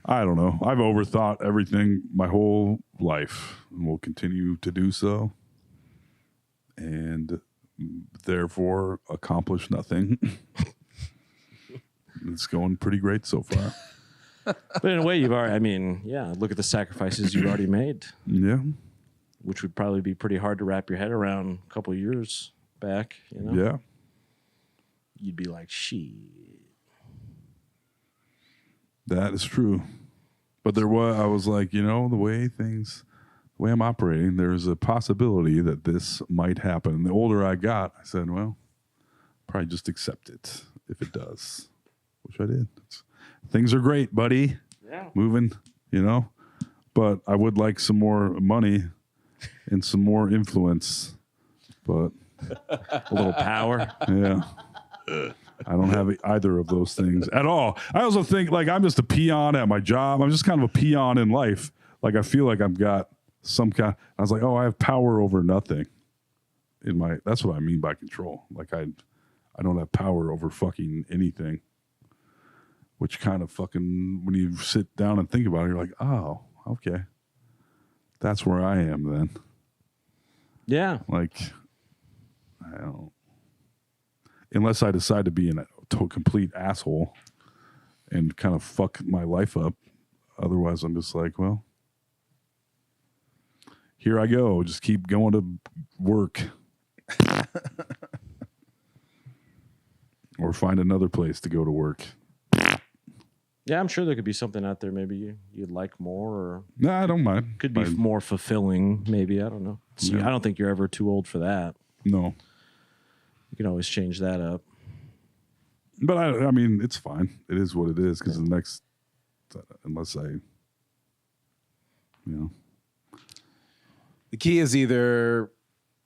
I don't know. I've overthought everything my whole life and will continue to do so. And therefore accomplish nothing. It's going pretty great so far. But in a way, you've already, I mean, yeah, look at the sacrifices you've already made, Yeah. which would probably be pretty hard to wrap your head around a couple of years back, you know? Yeah. You'd be like, shit. That is true. But I was like, you know, the way I'm operating, there's a possibility that this might happen. The older I got, I said, well, probably just accept it if it does, which I did. Things are great, buddy. Yeah. Moving, you know, but I would like some more money and some more influence, but A little power. yeah. I don't have either of those things at all. I also think like I'm just a peon at my job. I'm just kind of a peon in life. Like I feel like I've got some kind. I was like, oh, I have power over nothing. That's what I mean by control. Like I don't have power over fucking anything. Which kind of fucking, when you sit down and think about it, you're like, oh, okay, that's where I am then. Yeah. Like, I don't. Unless I decide to be a complete asshole and kind of fuck my life up. Otherwise, I'm just like, well, here I go. Just keep going to work. Or find another place to go to work. Yeah, I'm sure there could be something out there maybe you'd like more, or No, I don't mind. could be more fulfilling, maybe. I don't know. So Yeah. I don't think you're ever too old for that. No. You can always change that up. But I mean, it's fine. It is what it is because the next, unless I, The key is either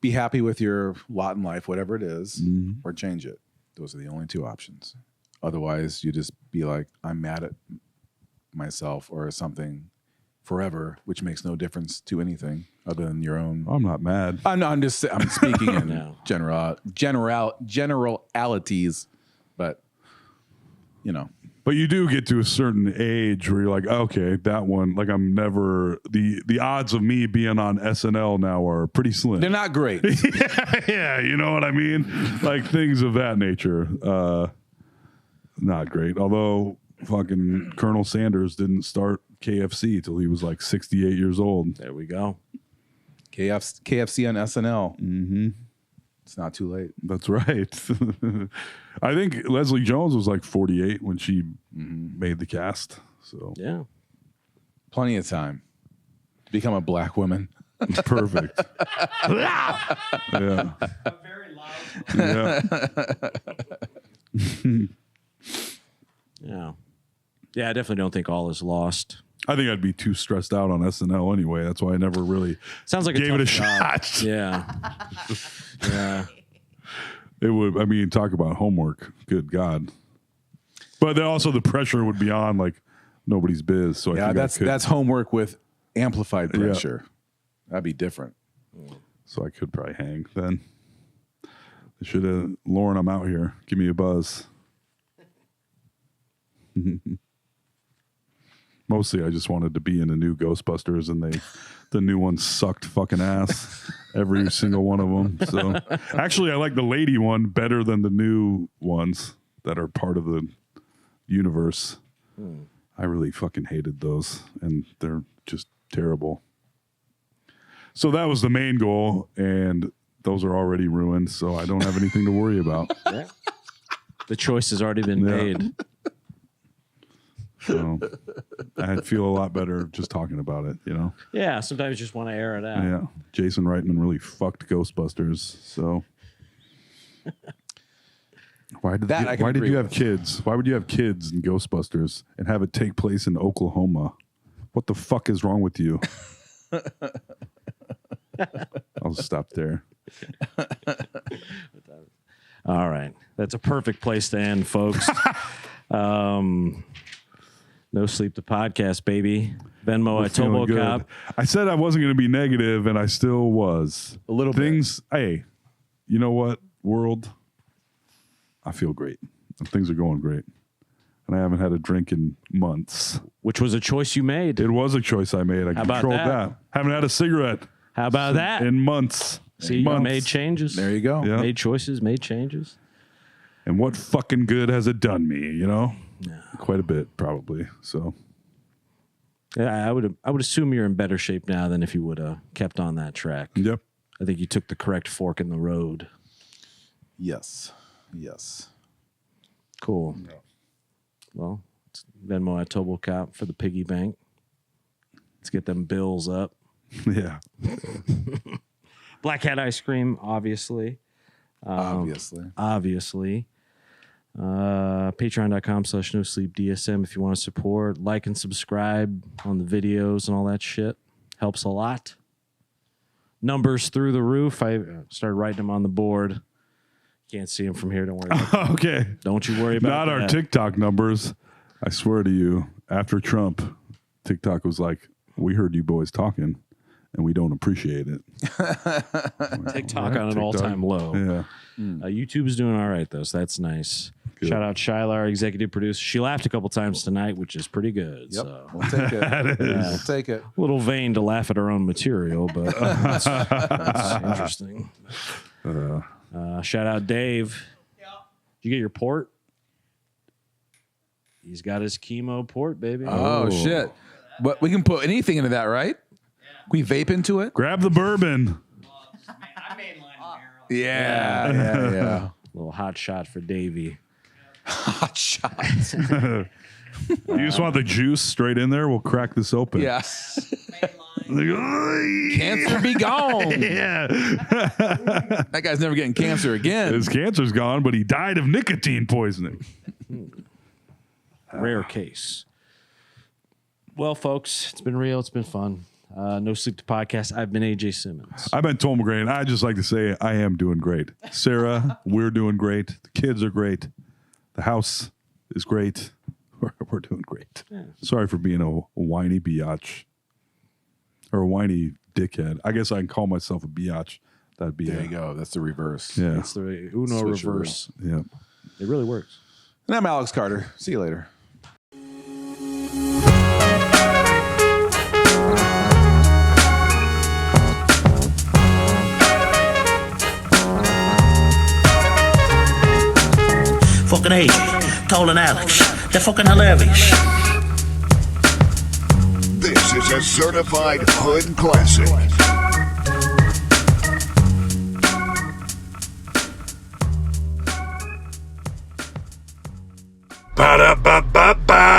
be happy with your lot in life, whatever it is, or change it. Those are the only two options. Otherwise, you just be like, I'm mad at myself or something forever, which makes no difference to anything other than your own. I'm not mad. I'm speaking in No. generalities, but you know. But you do get to a certain age where you're like, okay, that one, like I'm never, the odds of me being on SNL now are pretty slim. They're not great. Yeah, you know what I mean? Like things of that nature. Not great. Although fucking Colonel Sanders didn't start KFC till he was like 68 years old. There we go. KFC on SNL. Mm-hmm. It's not too late. That's right. I think Leslie Jones was like 48 when she made the cast. So Yeah. Plenty of time to become a black woman. perfect. Yeah. Very loud. Yeah. Yeah. Yeah, I definitely don't think all is lost. I think I'd be too stressed out on SNL anyway. That's why I never really Sounds like gave it a tough job. shot. Yeah. Yeah. It would. I mean, talk about homework. Good God. But then also the pressure would be on like nobody's biz. So I think that's homework with amplified pressure. That'd be different. So I could probably hang then. I should have, Lauren, I'm out here. Give me a buzz. Mostly I just wanted to be in the new Ghostbusters and the new ones sucked fucking ass. Every single one of them. So actually I like the lady one better than the new ones that are part of the universe. I really fucking hated those and they're just terrible. So that was the main goal and those are already ruined, so I don't have anything to worry about. Yeah. The choice has already been made. So I feel a lot better just talking about it, you know? Yeah, sometimes you just want to air it out. Yeah. Jason Reitman really fucked Ghostbusters. So why did you have kids? Why would you have kids in Ghostbusters and have it take place in Oklahoma? What the fuck is wrong with you? I'll stop there. All right. That's a perfect place to end, folks. No Sleep the Podcast, baby. Venmo at Feeling good. ToboCop. I said I wasn't going to be negative, and I still was. A little Things, hey, you know what, world? I feel great. Things are going great. And I haven't had a drink in months. Which was a choice you made. It was a choice I made. I How about controlled that? that. Haven't had a cigarette How about that? in months. See, you months. made changes. There you go. Yeah. Made choices, made changes. And what fucking good has it done me, you know? Quite a bit, probably. So Yeah, I would assume you're in better shape now than if you would have kept on that track. yep. I think you took the correct fork in the road. Yes. Yes. Cool. Well, it's Venmo at ToboCop for the piggy bank. Let's get them bills up. Yeah. Black Hat ice cream, obviously. Obviously. Patreon.com/NoSleepDSM if you want to support. Like and subscribe on the videos and all that shit. Helps a lot. Numbers through the roof. I started writing them on the board. Can't see them from here. Don't worry about that. Okay. Don't you worry about Not that. our TikTok numbers. I swear to you, after Trump, TikTok was like, we heard you boys talking, and we don't appreciate it. TikTok on an TikTok. all-time low. Yeah. YouTube is doing all right, though, so that's nice. Good. Shout out Shyla, our executive producer. She laughed a couple times tonight, which is pretty good. Yep. So. We'll take it. We'll take it. A little vain to laugh at our own material, but that's interesting. Shout out Dave. Did you get your port? He's got his chemo port, baby. Oh, shit. But we can put anything into that, right? Can we vape into it? Grab the bourbon. I made line barrel. Yeah. Little hot shot for Davey. Hot shot. You just want the juice straight in there? We'll crack this open. Yeah. Like, "Oy." Cancer be gone. Yeah. That guy's never getting cancer again. His cancer's gone, but he died of nicotine poisoning. Rare case. Well, folks, it's been real. It's been fun. No Sleep to Podcast. I've been AJ Simmons. I've been Tom McGrain. I just like to say I am doing great. Sarah, we're doing great. The kids are great. The house is great. We're doing great. Yeah. Sorry for being a whiny biatch or a whiny dickhead. I guess I can call myself a biatch. That'd be There you go. That's the reverse. Yeah. It's the Uno Switcheroo. reverse. Yeah. It really works. And I'm Alex Carter. See you later. Fucking AJ, Toll and Alex. They're fucking hilarious. This is a certified hood classic. Ba-da-ba-ba-ba.